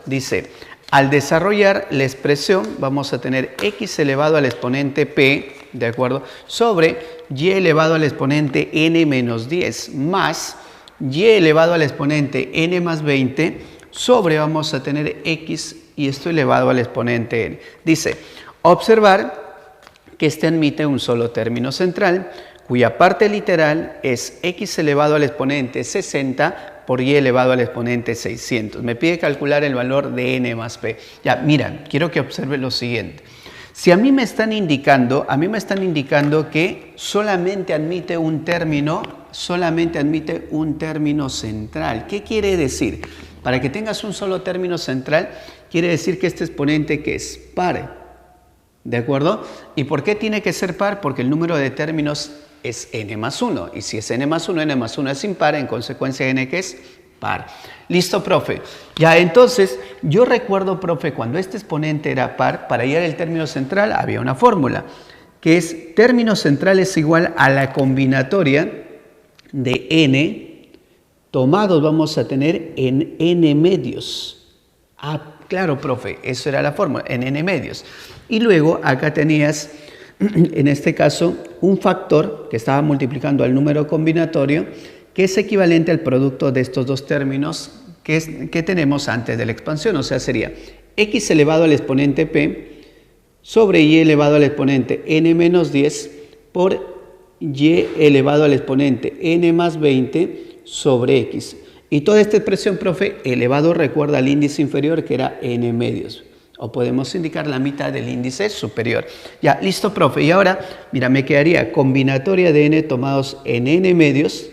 dice, al desarrollar la expresión vamos a tener x elevado al exponente p, ¿de acuerdo? Sobre y elevado al exponente n menos 10 más y elevado al exponente n más 20 sobre vamos a tener x y esto elevado al exponente n. Dice, observar que este admite un solo término central, cuya parte literal es x elevado al exponente 60 por y elevado al exponente 600. Me pide calcular el valor de n más p. Ya, mira, quiero que observe lo siguiente. Si a mí me están indicando que solamente admite un término central. ¿Qué quiere decir? Para que tengas un solo término central, quiere decir que este exponente que es par. ¿De acuerdo? ¿Y por qué tiene que ser par? Porque el número de términos es n más 1. Y si es n más 1 es impar, en consecuencia n que es par. Listo, profe. Ya, entonces, yo recuerdo, profe, cuando este exponente era par, para hallar el término central había una fórmula, que es término central es igual a la combinatoria de n tomados vamos a tener en n medios. Ah, claro, profe, eso era la fórmula, en n medios. Y luego acá tenías, en este caso, un factor que estaba multiplicando al número combinatorio, que es equivalente al producto de estos dos términos que tenemos antes de la expansión. O sea, sería x elevado al exponente p sobre y elevado al exponente n menos 10 por y elevado al exponente n más 20 sobre x. Y toda esta expresión, profe, elevado recuerda al índice inferior que era n medios. O podemos indicar la mitad del índice superior. Ya, listo, profe. Y ahora, mira, me quedaría combinatoria de n tomados en n medios.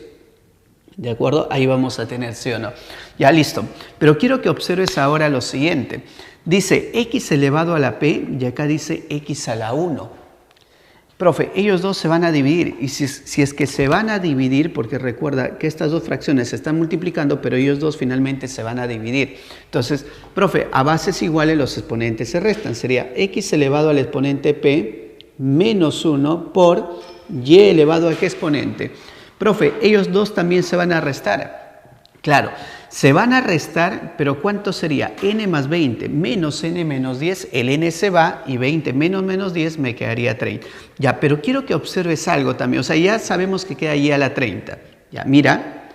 ¿De acuerdo? Ahí vamos a tener sí o no. Ya, listo. Pero quiero que observes ahora lo siguiente. Dice x elevado a la p y acá dice x a la 1. Profe, ellos dos se van a dividir. Y si es que se van a dividir, porque recuerda que estas dos fracciones se están multiplicando, pero ellos dos finalmente se van a dividir. Entonces, profe, a bases iguales los exponentes se restan. Sería x elevado al exponente p menos 1 por y elevado a qué exponente. Profe, ellos dos también se van a restar. Claro, se van a restar, pero ¿cuánto sería? N más 20 menos n menos 10, el n se va y 20 menos 10 me quedaría 30. Ya, pero quiero que observes algo también. O sea, ya sabemos que queda y a la 30. Ya, mira,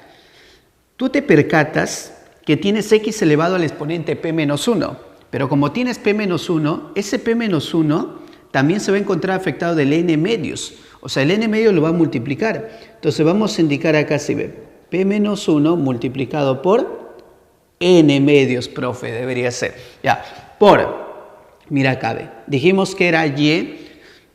tú te percatas que tienes x elevado al exponente p menos 1. Pero como tienes p menos 1, ese p menos 1 también se va a encontrar afectado del n medios. O sea, el n medio lo va a multiplicar. Entonces vamos a indicar acá si ve p menos 1 multiplicado por n medios, profe, debería ser. Ya, mira acá, ve. Dijimos que era y,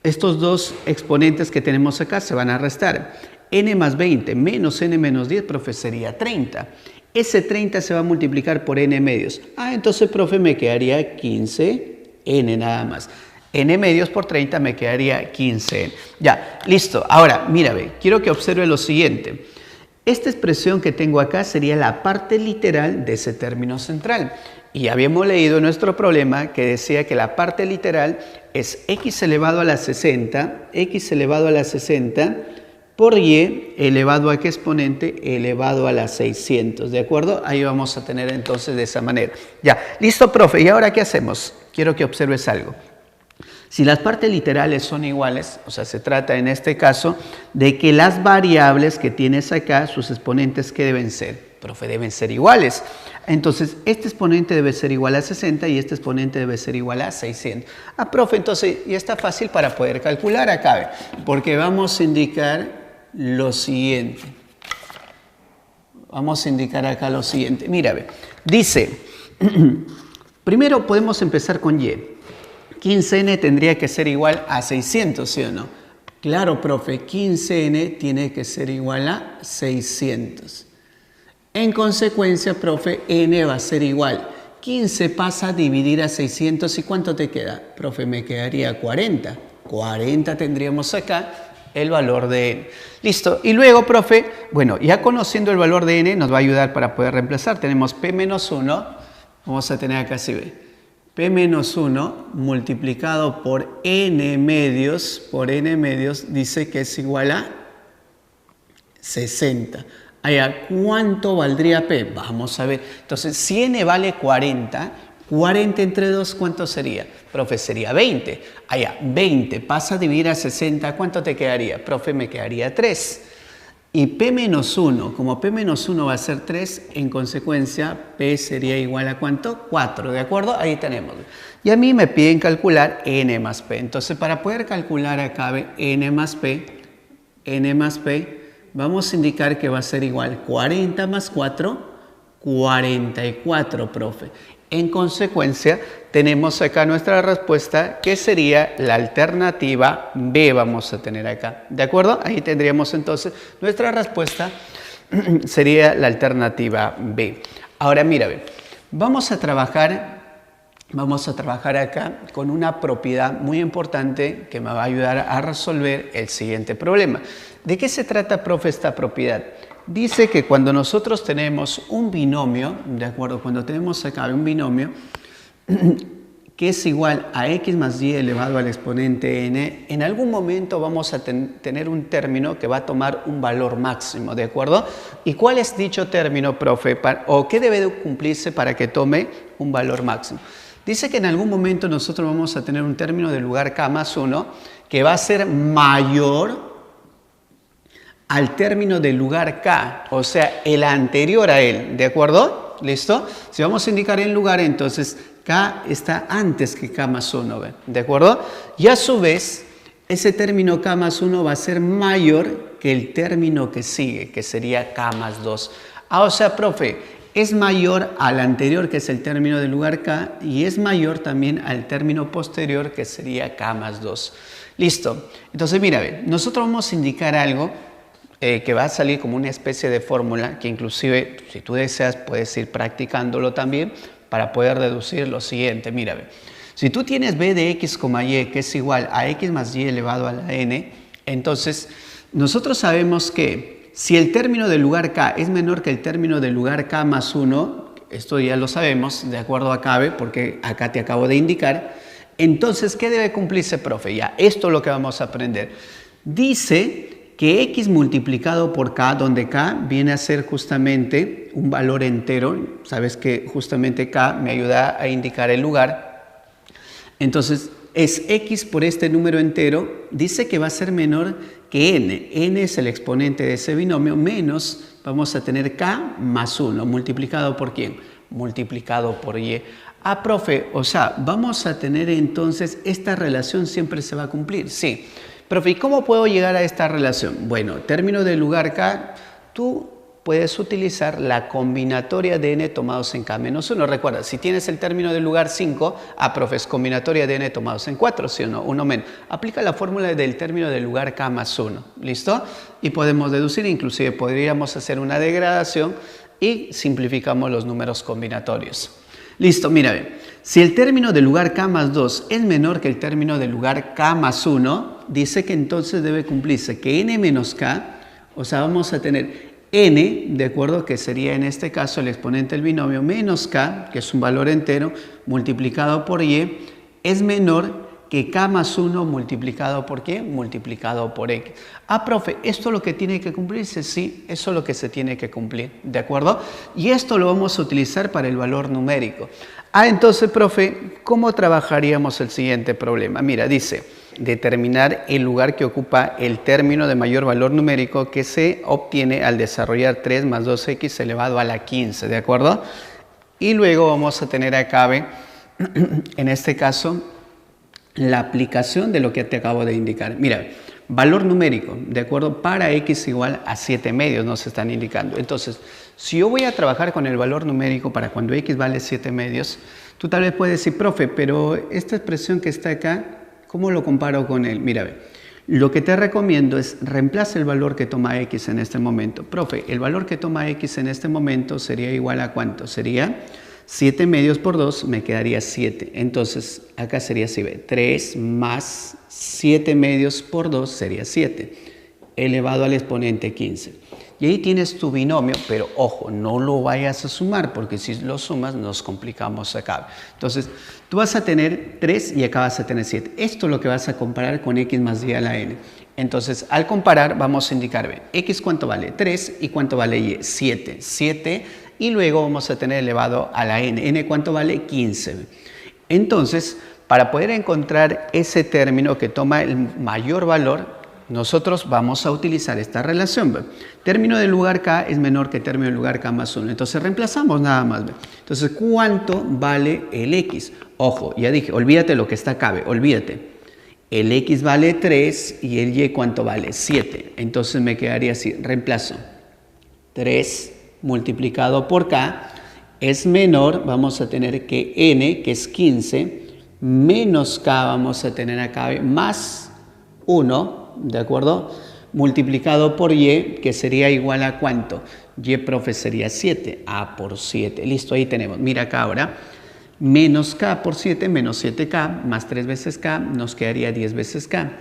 estos dos exponentes que tenemos acá se van a restar. N más 20 menos n menos 10, profe, sería 30. Ese 30 se va a multiplicar por n medios. Ah, entonces, profe, me quedaría 15n nada más. N medios por 30 me quedaría 15n. Ya, listo. Ahora, mira, ve, quiero que observe lo siguiente. Esta expresión que tengo acá sería la parte literal de ese término central. Y habíamos leído en nuestro problema que decía que la parte literal es x elevado a la 60, por y elevado a qué exponente, elevado a la 600. ¿De acuerdo? Ahí vamos a tener entonces de esa manera. Ya, listo, profe. ¿Y ahora qué hacemos? Quiero que observes algo. Si las partes literales son iguales, o sea, se trata en este caso de que las variables que tienes acá, sus exponentes, ¿qué deben ser? Profe, deben ser iguales. Entonces, este exponente debe ser igual a 60 y este exponente debe ser igual a 600. Ah, profe, entonces ya está fácil para poder calcular acá, porque vamos a indicar lo siguiente. Vamos a indicar acá lo siguiente. Mira, ve, dice, primero podemos empezar con y. 15n tendría que ser igual a 600, ¿sí o no? Claro, profe, 15n tiene que ser igual a 600. En consecuencia, profe, n va a ser igual. 15 pasa a dividir a 600, ¿y cuánto te queda? Profe, me quedaría 40. 40 tendríamos acá el valor de n. Listo. Y luego, profe, bueno, ya conociendo el valor de n nos va a ayudar para poder reemplazar. Tenemos p menos 1, vamos a tener acá, si ve. P menos 1 multiplicado por n medios, dice que es igual a 60. Allá, ¿cuánto valdría P? Vamos a ver. Entonces, si n vale 40, 40 entre 2, ¿cuánto sería? Profe, sería 20. Allá, 20 pasa a dividir a 60, ¿cuánto te quedaría? Profe, me quedaría 3. Y P menos 1, como P menos 1 va a ser 3, en consecuencia P sería igual a ¿cuánto? 4, ¿de acuerdo? Ahí tenemos. Y a mí me piden calcular N más P. Entonces, para poder calcular acá N más P, vamos a indicar que va a ser igual 40 más 4, 44, profe. En consecuencia, tenemos acá nuestra respuesta, que sería la alternativa B, vamos a tener acá. ¿De acuerdo? Ahí tendríamos entonces nuestra respuesta, sería la alternativa B. Ahora, mira, vamos a trabajar acá con una propiedad muy importante que me va a ayudar a resolver el siguiente problema. ¿De qué se trata, profe, esta propiedad? Dice que cuando nosotros tenemos un binomio, ¿de acuerdo? Cuando tenemos acá un binomio que es igual a x más y elevado al exponente n, en algún momento vamos a tener un término que va a tomar un valor máximo, ¿de acuerdo? ¿Y cuál es dicho término, profe? ¿O qué debe de cumplirse para que tome un valor máximo? Dice que en algún momento nosotros vamos a tener un término de lugar k más 1 que va a ser mayor al término del lugar k, o sea, el anterior a él, ¿de acuerdo? ¿Listo? Si vamos a indicar el lugar, entonces k está antes que k más 1, ¿de acuerdo? Y a su vez, ese término k más 1 va a ser mayor que el término que sigue, que sería k más 2. O sea, profe, es mayor al anterior, que es el término del lugar k, y es mayor también al término posterior, que sería k más 2. Listo. Entonces, mira, nosotros vamos a indicar algo que va a salir como una especie de fórmula que inclusive, si tú deseas, puedes ir practicándolo también para poder deducir lo siguiente. Mira, si tú tienes b de x, y que es igual a x más y elevado a la n, entonces nosotros sabemos que si el término del lugar k es menor que el término del lugar k más 1, esto ya lo sabemos de acuerdo a Cabe, porque acá te acabo de indicar, entonces, ¿qué debe cumplirse, profe? Ya, esto es lo que vamos a aprender. Dice que x multiplicado por k, donde k viene a ser justamente un valor entero, sabes que justamente k me ayuda a indicar el lugar, entonces es x por este número entero, dice que va a ser menor que n es el exponente de ese binomio, menos vamos a tener k más 1, multiplicado por ¿quién? Multiplicado por y. Profe, o sea, vamos a tener entonces, esta relación siempre se va a cumplir, sí. Profe, ¿y cómo puedo llegar a esta relación? Bueno, término del lugar k, tú puedes utilizar la combinatoria de n tomados en k menos 1. Recuerda, si tienes el término del lugar 5, profe, es combinatoria de n tomados en 4, ¿sí o no? 1 menos. Aplica la fórmula del término del lugar k más 1, ¿listo? Y podemos deducir, inclusive podríamos hacer una degradación y simplificamos los números combinatorios. Listo, mira bien. Si el término del lugar k más 2 es menor que el término del lugar k más 1, dice que entonces debe cumplirse que n menos k, o sea, vamos a tener n, de acuerdo, que sería en este caso el exponente del binomio, menos k, que es un valor entero, multiplicado por y, es menor que k más 1 multiplicado por ¿qué? Multiplicado por x. Profe, ¿esto es lo que tiene que cumplirse? Sí, eso es lo que se tiene que cumplir, ¿de acuerdo? Y esto lo vamos a utilizar para el valor numérico. Entonces, profe, ¿cómo trabajaríamos el siguiente problema? Mira, dice, determinar el lugar que ocupa el término de mayor valor numérico que se obtiene al desarrollar 3 más 2x elevado a la 15, ¿de acuerdo? Y luego vamos a tener acá, en este caso, la aplicación de lo que te acabo de indicar. Mira, valor numérico, ¿de acuerdo? Para x igual a 7 medios nos están indicando. Entonces, si yo voy a trabajar con el valor numérico para cuando x vale 7 medios, tú tal vez puedes decir, profe, pero esta expresión que está acá, ¿cómo lo comparo con él? Mira, lo que te recomiendo es reemplaza el valor que toma x en este momento. Profe, el valor que toma x en este momento sería igual a ¿cuánto? Sería 7 medios por 2 me quedaría 7. Entonces, acá sería así, 3 más 7 medios por 2 sería 7, elevado al exponente 15. Y ahí tienes tu binomio, pero ojo, no lo vayas a sumar, porque si lo sumas nos complicamos acá. Entonces, tú vas a tener 3 y acá vas a tener 7. Esto es lo que vas a comparar con x más y a la n. Entonces, al comparar, vamos a indicar, x cuánto vale, 3, y cuánto vale y, 7. 7, y luego vamos a tener elevado a la n. ¿N cuánto vale? 15. Entonces, para poder encontrar ese término que toma el mayor valor, nosotros vamos a utilizar esta relación. ¿Ve? Término del lugar K es menor que término del lugar K más 1. Entonces reemplazamos nada más. ¿Ve? Entonces, ¿cuánto vale el X? Ojo, ya dije, olvídate lo que está acá, ¿ve? Olvídate. El X vale 3 y el Y, ¿cuánto vale? 7. Entonces me quedaría así, reemplazo. 3 multiplicado por K es menor, vamos a tener que N, que es 15, menos K vamos a tener acá, más 1, ¿de acuerdo? Multiplicado por Y, que sería igual a ¿cuánto? Y, profe, sería 7, A por 7. Listo, ahí tenemos. Mira acá ahora. Menos K por 7, menos 7K, más 3 veces K, nos quedaría 10 veces K.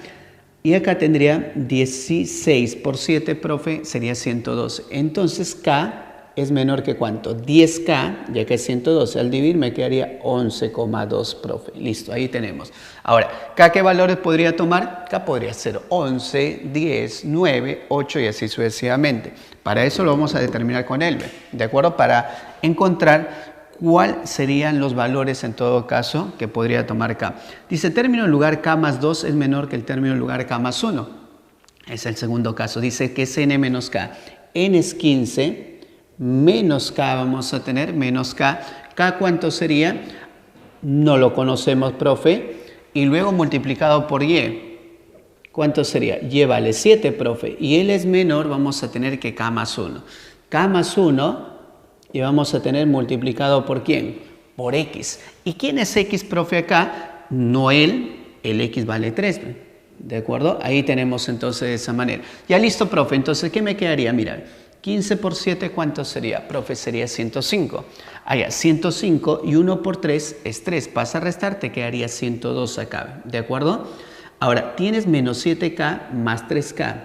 Y acá tendría 16 por 7, profe, sería 112. Entonces K es menor que ¿cuánto? 10K, ya que es 112. Al dividir me quedaría 11,2, profe. Listo, ahí tenemos. Ahora, ¿K qué valores podría tomar? K podría ser 11, 10, 9, 8 y así sucesivamente. Para eso lo vamos a determinar con él, ¿de acuerdo? Para encontrar ¿cuáles serían los valores en todo caso que podría tomar K? Dice, término en lugar K más 2 es menor que el término en lugar K más 1. Es el segundo caso. Dice que es N menos K. N es 15, menos K vamos a tener, menos K. ¿K cuánto sería? No lo conocemos, profe. Y luego multiplicado por Y. ¿Cuánto sería? Y vale 7, profe. Y L es menor, vamos a tener que K más 1. K más 1... y vamos a tener multiplicado por ¿quién? Por X. ¿Y quién es X, profe, acá? No él, el X vale 3. ¿De acuerdo? Ahí tenemos entonces de esa manera. Ya listo, profe. Entonces, ¿qué me quedaría? Mira, 15 por 7, ¿cuánto sería? Profe, sería 105. Allá, 105 y 1 por 3 es 3. Pasa a restar, te quedaría 102 acá. ¿De acuerdo? Ahora, tienes menos 7K más 3K.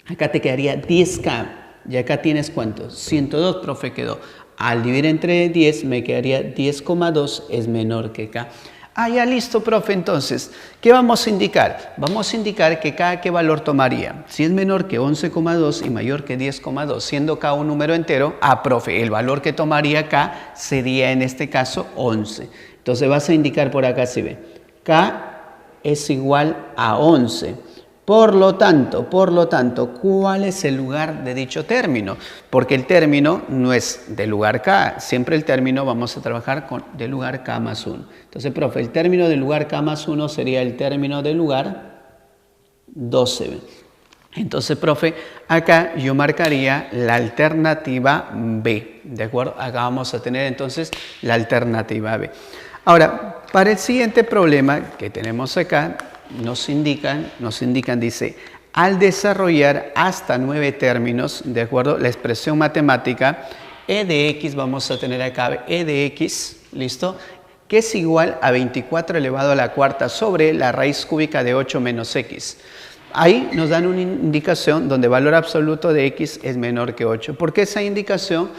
Acá te quedaría 10K. Y acá tienes ¿cuánto? 102, profe, quedó. Al dividir entre 10 me quedaría 10,2 es menor que K. Ah, ya listo, profe. Entonces, ¿qué vamos a indicar? Vamos a indicar que K, ¿qué valor tomaría? Si es menor que 11,2 y mayor que 10,2, siendo K un número entero, profe, el valor que tomaría K sería en este caso 11. Entonces vas a indicar por acá, si ve, K es igual a 11. Por lo tanto, ¿cuál es el lugar de dicho término? Porque el término no es del lugar K, siempre el término vamos a trabajar con del lugar K más 1. Entonces, profe, el término del lugar K más 1 sería el término del lugar 12. Entonces, profe, acá yo marcaría la alternativa B, ¿de acuerdo? Acá vamos a tener entonces la alternativa B. Ahora, para el siguiente problema que tenemos acá, nos indican, dice, al desarrollar hasta 9 términos, ¿de acuerdo? La expresión matemática e de x, vamos a tener acá e de x, ¿listo? Que es igual a 24 elevado a la cuarta sobre la raíz cúbica de 8 menos x. Ahí nos dan una indicación donde el valor absoluto de x es menor que 8. ¿Por qué esa indicación?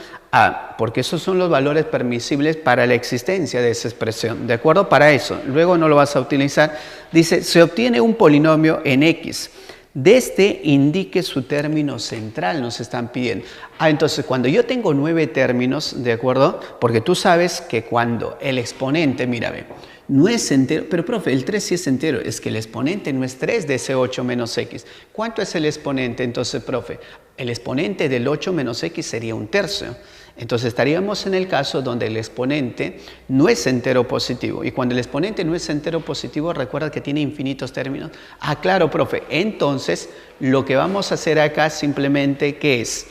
Porque esos son los valores permisibles para la existencia de esa expresión. ¿De acuerdo? Para eso. Luego no lo vas a utilizar. Dice, se obtiene un polinomio en x. De este indique su término central, nos están pidiendo. Entonces, cuando yo tengo 9 términos, ¿de acuerdo? Porque tú sabes que cuando el exponente, mira, ve, no es entero, pero profe, el 3 sí es entero, es que el exponente no es 3 de ese 8 menos x. ¿Cuánto es el exponente entonces, profe? El exponente del 8 menos x sería 1/3. Entonces estaríamos en el caso donde el exponente no es entero positivo. Y cuando el exponente no es entero positivo, recuerda que tiene infinitos términos. Claro, profe. Entonces, lo que vamos a hacer acá simplemente, ¿qué es?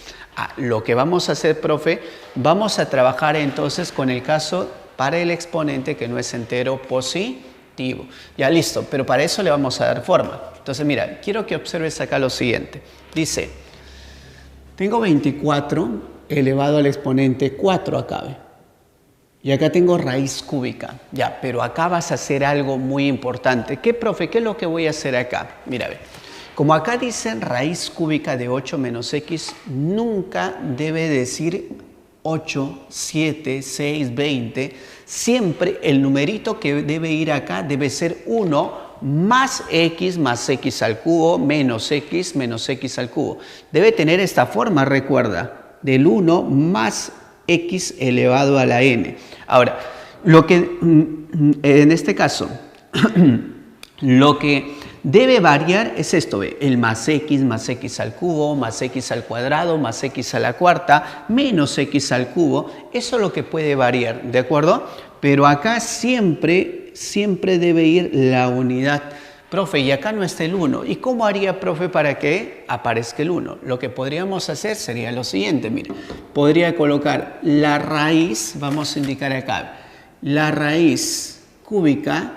Lo que vamos a hacer, profe, vamos a trabajar entonces con el caso para el exponente que no es entero positivo. Ya listo, pero para eso le vamos a dar forma. Entonces, mira, quiero que observes acá lo siguiente. Dice, tengo 24 elevado al exponente 4 acá, ¿ve? Y acá tengo raíz cúbica. Ya, pero acá vas a hacer algo muy importante. ¿Qué, profe? ¿Qué es lo que voy a hacer acá? Mira, ve. Como acá dice raíz cúbica de 8 menos x, nunca debe decir 8, 7, 6, 20. Siempre el numerito que debe ir acá debe ser 1 más x al cubo menos x al cubo. Debe tener esta forma, recuerda, del 1 más x elevado a la n. Ahora, lo que en este caso, lo que Debe variar, es esto, ¿ve? El más x al cubo, más x al cuadrado, más x a la cuarta, menos x al cubo. Eso es lo que puede variar, ¿de acuerdo? Pero acá siempre debe ir la unidad. Profe, y acá no está el 1. ¿Y cómo haría, profe, para que aparezca el 1? Lo que podríamos hacer sería lo siguiente, mire. Podría colocar la raíz, vamos a indicar acá, la raíz cúbica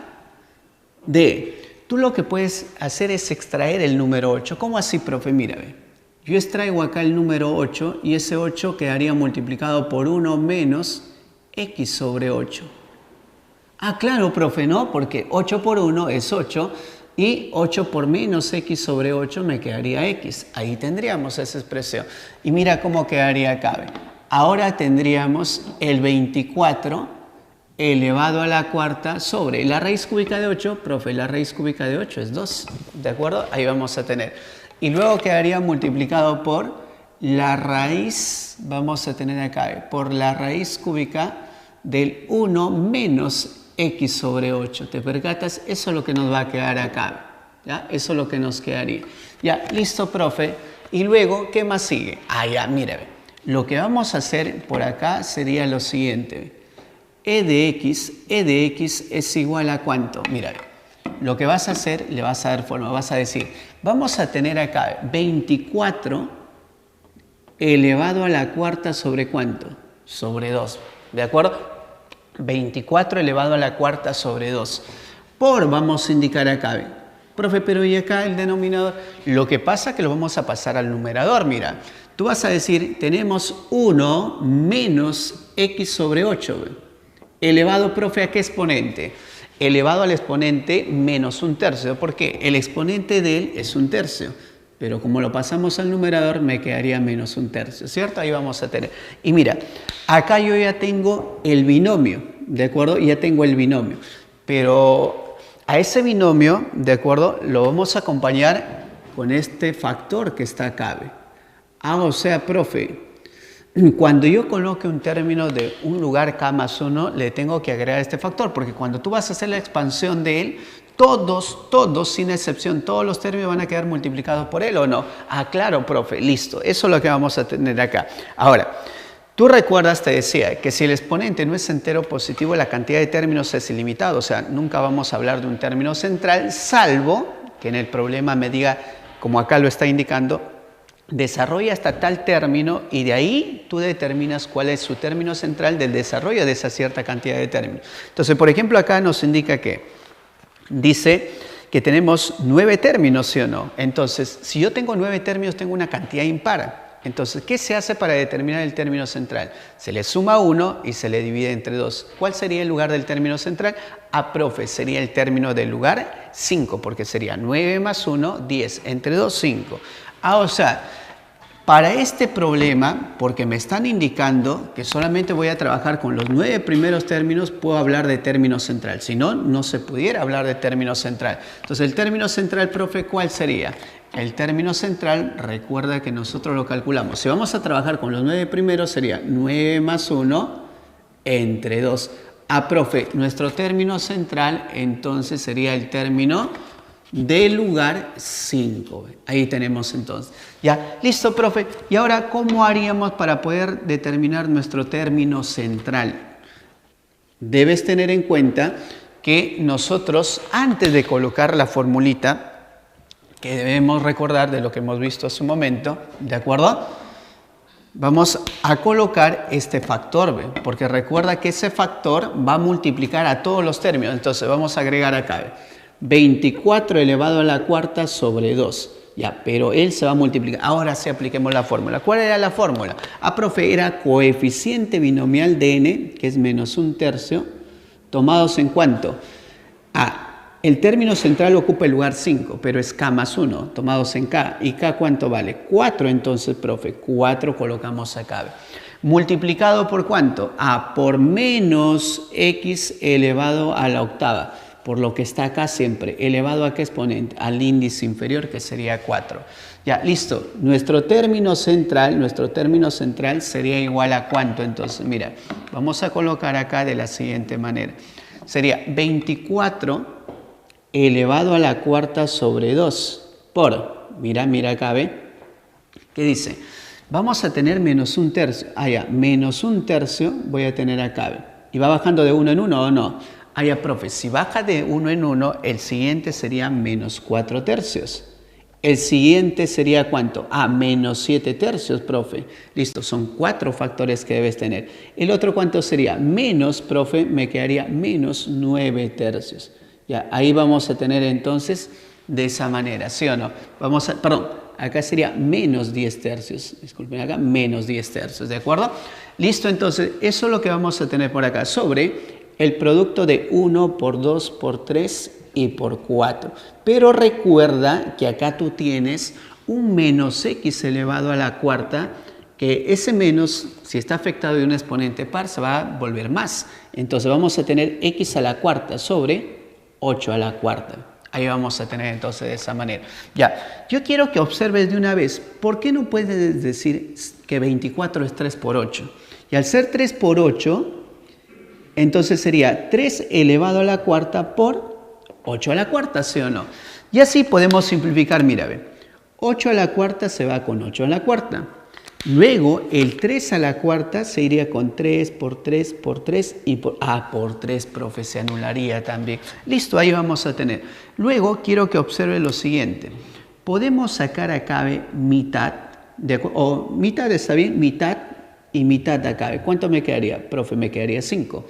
de... Tú lo que puedes hacer es extraer el número 8. ¿Cómo así, profe? Mira, ve. Yo extraigo acá el número 8 y ese 8 quedaría multiplicado por 1 menos x sobre 8. Ah, claro, profe, ¿no? Porque 8 por 1 es 8 y 8 por menos x sobre 8 me quedaría x. Ahí tendríamos esa expresión. Y mira cómo quedaría acá. Ve. Ahora tendríamos el 24 elevado a la cuarta sobre la raíz cúbica de 8, profe, la raíz cúbica de 8 es 2, ¿de acuerdo? Ahí vamos a tener. Y luego quedaría multiplicado por la raíz, vamos a tener acá, por la raíz cúbica del 1 menos x sobre 8. ¿Te percatas? Eso es lo que nos va a quedar acá, ¿ya? Eso es lo que nos quedaría. Ya, listo, profe. Y luego, ¿qué más sigue? Ah, ya, mira, lo que vamos a hacer por acá sería lo siguiente. E de x es igual a ¿cuánto? Mira, lo que vas a hacer, le vas a dar forma, vas a decir, vamos a tener acá 24 elevado a la cuarta sobre ¿cuánto? Sobre 2, ¿de acuerdo? 24 elevado a la cuarta sobre 2. Por, vamos a indicar acá, profe, pero ¿y acá el denominador? Lo que pasa es que lo vamos a pasar al numerador, mira. Tú vas a decir, tenemos 1 menos x sobre 8, elevado, profe, ¿a qué exponente? Elevado al exponente menos 1/3. ¿Por qué? El exponente de él es 1/3. Pero como lo pasamos al numerador, me quedaría menos 1/3. ¿Cierto? Ahí vamos a tener. Y mira, acá yo ya tengo el binomio. ¿De acuerdo? Ya tengo el binomio. Pero a ese binomio, ¿de acuerdo? Lo vamos a acompañar con este factor que está acá. Ah, o sea, profe, cuando yo coloque un término de un lugar k más 1, le tengo que agregar este factor, porque cuando tú vas a hacer la expansión de él, todos, sin excepción, todos los términos van a quedar multiplicados por él, ¿o no? Ah, claro, profe, listo. Eso es lo que vamos a tener acá. Ahora, tú recuerdas, te decía, que si el exponente no es entero positivo, la cantidad de términos es ilimitada. O sea, nunca vamos a hablar de un término central, salvo que en el problema me diga, como acá lo está indicando, desarrolla hasta tal término y de ahí tú determinas cuál es su término central del desarrollo de esa cierta cantidad de términos. Entonces, por ejemplo, acá nos indica que dice que tenemos 9 términos, ¿sí o no? Entonces, si yo tengo 9 términos, tengo una cantidad impar. Entonces, ¿qué se hace para determinar el término central? Se le suma 1 y se le divide entre 2. ¿Cuál sería el lugar del término central? Ah, profe, sería el término del lugar 5, porque sería 9 más 1, 10. Entre 2, 5. Ah, o sea, para este problema, porque me están indicando que solamente voy a trabajar con los 9 primeros términos, puedo hablar de término central. Si no, no se pudiera hablar de término central. Entonces, el término central, profe, ¿cuál sería? El término central, recuerda que nosotros lo calculamos. Si vamos a trabajar con los 9 primeros, sería 9 más 1 entre 2. Ah, profe, nuestro término central, entonces, sería el término del lugar 5. Ahí tenemos entonces. Ya, listo, profe. Y ahora, ¿cómo haríamos para poder determinar nuestro término central? Debes tener en cuenta que nosotros, antes de colocar la formulita, que debemos recordar de lo que hemos visto hace un momento, ¿de acuerdo? Vamos a colocar este factor, ¿ve? Porque recuerda que ese factor va a multiplicar a todos los términos. Entonces, vamos a agregar acá, ¿ve? 24 elevado a la cuarta sobre 2. Ya, pero él se va a multiplicar. Ahora sí apliquemos la fórmula. ¿Cuál era la fórmula? Ah, profe, era coeficiente binomial de n, que es menos 1/3, tomados en ¿cuánto? El término central ocupa el lugar 5, pero es k más 1, tomados en k. ¿Y k cuánto vale? 4, entonces, profe. 4 colocamos acá. ¿Multiplicado por cuánto? Por menos x elevado a la octava. Por lo que está acá siempre, elevado a qué exponente, al índice inferior, que sería 4. Ya, listo. Nuestro término central sería igual a ¿cuánto? Entonces, mira, vamos a colocar acá de la siguiente manera. Sería 24 elevado a la cuarta sobre 2 por, mira acá, ¿ve? ¿Qué dice? Vamos a tener menos un tercio. Ya, menos un tercio voy a tener acá, ¿ve? ¿Y va bajando de 1 en 1 o no? Ya, profe, si baja de 1 en 1, el siguiente sería menos 4 tercios. El siguiente sería ¿cuánto? Menos 7 tercios, profe. Listo, son 4 factores que debes tener. El otro ¿cuánto sería? Menos, profe, me quedaría menos 9 tercios. Ya, ahí vamos a tener entonces de esa manera, ¿sí o no? Perdón, acá sería menos 10 tercios. Disculpen, acá menos 10 tercios, ¿de acuerdo? Listo, entonces, eso es lo que vamos a tener por acá sobre el producto de 1 por 2 por 3 y por 4. Pero recuerda que acá tú tienes un menos x elevado a la cuarta, que ese menos, si está afectado de un exponente par, se va a volver más. Entonces vamos a tener x a la cuarta sobre 8 a la cuarta. Ahí vamos a tener entonces de esa manera. Ya, yo quiero que observes de una vez, ¿por qué no puedes decir que 24 es 3 por 8? Y al ser 3 por 8, entonces sería 3 elevado a la cuarta por 8 a la cuarta, ¿sí o no? Y así podemos simplificar, mira, ve. 8 a la cuarta se va con 8 a la cuarta. Luego el 3 a la cuarta se iría con 3 por 3 por 3 y por 3, profe, se anularía también. Listo, ahí vamos a tener. Luego quiero que observe lo siguiente. Podemos sacar acá mitad, mitad está bien, mitad y mitad acá. ¿Cuánto me quedaría? Profe, me quedaría 5.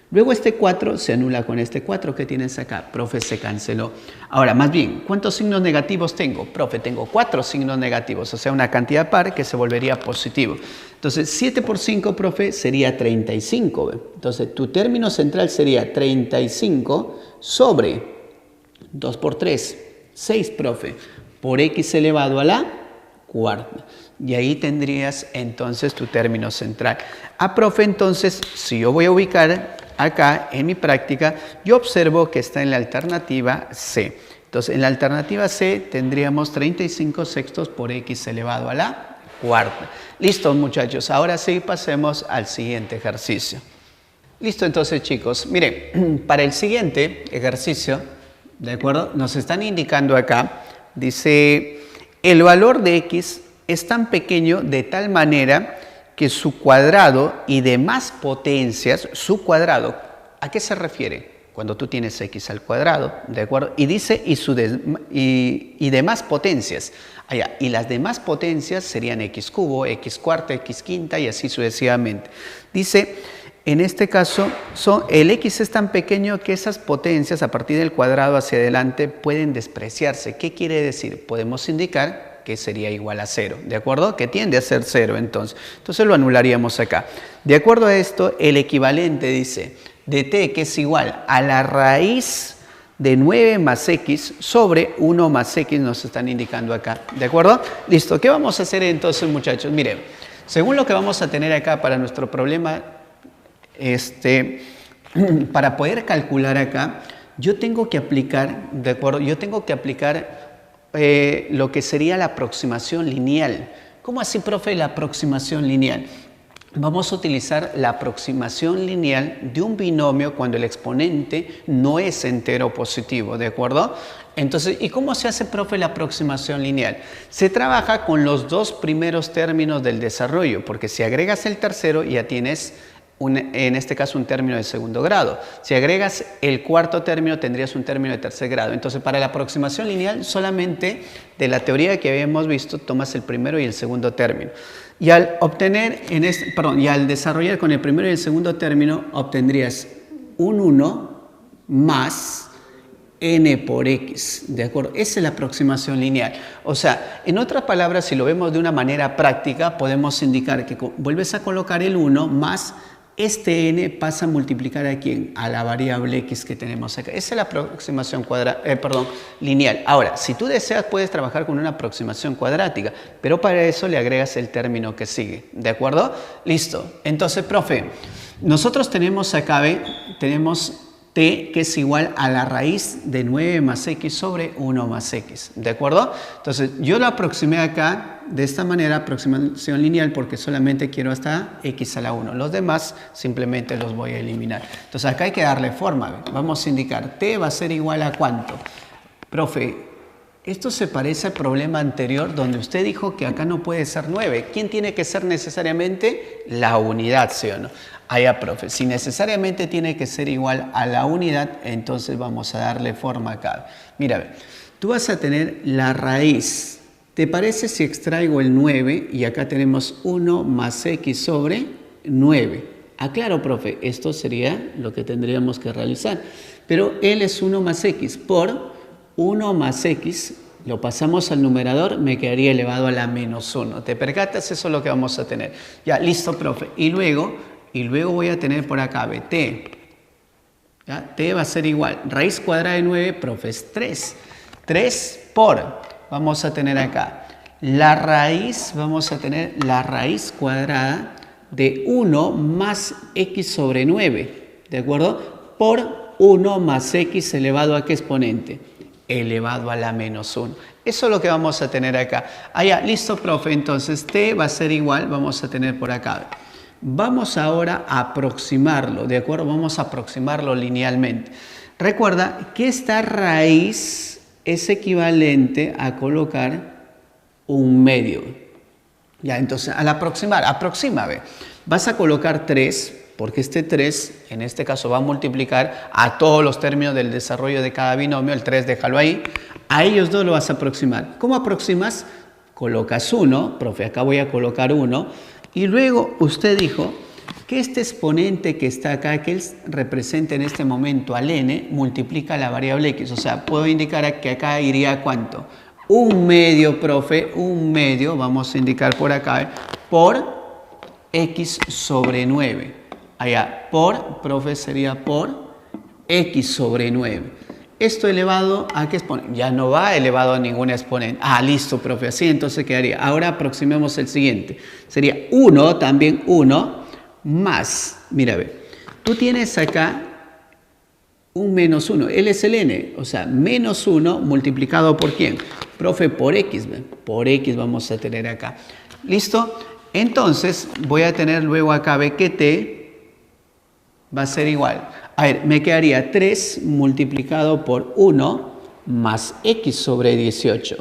Luego este 4 se anula con este 4 que tienes acá. Profe, se canceló. Ahora, más bien, ¿cuántos signos negativos tengo? Profe, tengo 4 signos negativos, o sea, una cantidad par que se volvería positivo. Entonces, 7 por 5, profe, sería 35. ¿Ve? Entonces, tu término central sería 35 sobre 2 por 3, 6, profe, por x elevado a la cuarta. Y ahí tendrías entonces tu término central. Profe, entonces, si yo voy a ubicar acá en mi práctica, yo observo que está en la alternativa C. Entonces, en la alternativa C tendríamos 35 sextos por x elevado a la cuarta. Listo, muchachos. Ahora sí, pasemos al siguiente ejercicio. Listo, entonces, chicos. Miren, para el siguiente ejercicio, ¿de acuerdo? Nos están indicando acá, dice, el valor de x es tan pequeño de tal manera que su cuadrado y demás potencias, su cuadrado, ¿a qué se refiere? Cuando tú tienes x al cuadrado, ¿de acuerdo? Y dice, y demás potencias. Y las demás potencias serían x cubo, x cuarta, x quinta y así sucesivamente. Dice, en este caso, el x es tan pequeño que esas potencias a partir del cuadrado hacia adelante pueden despreciarse. ¿Qué quiere decir? Podemos indicar que sería igual a 0, ¿de acuerdo? Que tiende a ser 0 entonces. Entonces lo anularíamos acá. De acuerdo a esto, el equivalente dice de t, que es igual a la raíz de 9 más x sobre 1 más x, nos están indicando acá, ¿de acuerdo? Listo, ¿qué vamos a hacer entonces, muchachos? Miren, según lo que vamos a tener acá para nuestro problema, para poder calcular acá, yo tengo que aplicar, ¿de acuerdo? Yo tengo que aplicar lo que sería la aproximación lineal. ¿Cómo así, profe, la aproximación lineal? Vamos a utilizar la aproximación lineal de un binomio cuando el exponente no es entero positivo, ¿de acuerdo? Entonces, ¿y cómo se hace, profe, la aproximación lineal? Se trabaja con los dos primeros términos del desarrollo, porque si agregas el tercero ya tienes en este caso un término de segundo grado. Si agregas el cuarto término tendrías un término de tercer grado. Entonces, para la aproximación lineal solamente de la teoría que habíamos visto tomas el primero y el segundo término. Y al obtener, y al desarrollar con el primero y el segundo término obtendrías un 1 más n por x, ¿de acuerdo? Esa es la aproximación lineal. O sea, en otras palabras, si lo vemos de una manera práctica, podemos indicar que vuelves a colocar el 1 más este n pasa a multiplicar a ¿quién? A la variable x que tenemos acá. Esa es la aproximación lineal. Ahora, si tú deseas, puedes trabajar con una aproximación cuadrática, pero para eso le agregas el término que sigue. ¿De acuerdo? Listo. Entonces, profe, nosotros tenemos acá, tenemos t, que es igual a la raíz de 9 más x sobre 1 más x, ¿de acuerdo? Entonces, yo lo aproximé acá de esta manera, aproximación lineal, porque solamente quiero hasta x a la 1. Los demás simplemente los voy a eliminar. Entonces, acá hay que darle forma. Vamos a indicar t va a ser igual a ¿cuánto? Profe, esto se parece al problema anterior donde usted dijo que acá no puede ser 9. ¿Quién tiene que ser necesariamente? La unidad, ¿sí o no? Allá, profe, si necesariamente tiene que ser igual a la unidad, entonces vamos a darle forma acá. Mira, tú vas a tener la raíz. ¿Te parece si extraigo el 9 y acá tenemos 1 más x sobre 9? Aclaro, profe, esto sería lo que tendríamos que realizar. Pero él es 1 más x por 1 más x, lo pasamos al numerador, me quedaría elevado a la menos 1. ¿Te percatas? Eso es lo que vamos a tener. Ya, listo, profe. Y luego voy a tener por acá t. ¿Ya? T va a ser igual. Raíz cuadrada de 9, profe, es 3. 3 por, vamos a tener acá, la raíz, vamos a tener la raíz cuadrada de 1 más x sobre 9. ¿De acuerdo? Por 1 más x elevado a ¿qué exponente? Elevado a la menos 1. Eso es lo que vamos a tener acá. Ya, listo, profe. Entonces, t va a ser igual, vamos a tener por acá. Vamos ahora a aproximarlo, ¿de acuerdo? Vamos a aproximarlo linealmente. Recuerda que esta raíz es equivalente a colocar un medio. Ya, entonces, al aproximar, aproxima, vas a colocar 3, porque este 3, en este caso, va a multiplicar a todos los términos del desarrollo de cada binomio. El 3 déjalo ahí. A ellos dos lo vas a aproximar. ¿Cómo aproximas? Colocas 1, profe, acá voy a colocar 1. Y luego usted dijo que este exponente que está acá, que él representa en este momento al n, multiplica la variable x. O sea, puedo indicar que acá iría ¿cuánto? Un medio, profe, un medio, vamos a indicar por acá, por x sobre 9. Allá, por, profe, sería por x sobre 9. Esto elevado a qué exponente? Ya no va elevado a ningún exponente. Listo, profe, así entonces quedaría. Ahora aproximemos el siguiente. Sería 1, también 1, más, mira, tú tienes acá un menos 1. Él es el n, o sea, menos 1 multiplicado por ¿quién? Profe, por x. Por x vamos a tener acá. ¿Listo? Entonces, voy a tener luego acá, que t va a ser igual. A ver, me quedaría 3 multiplicado por 1 más x sobre 18.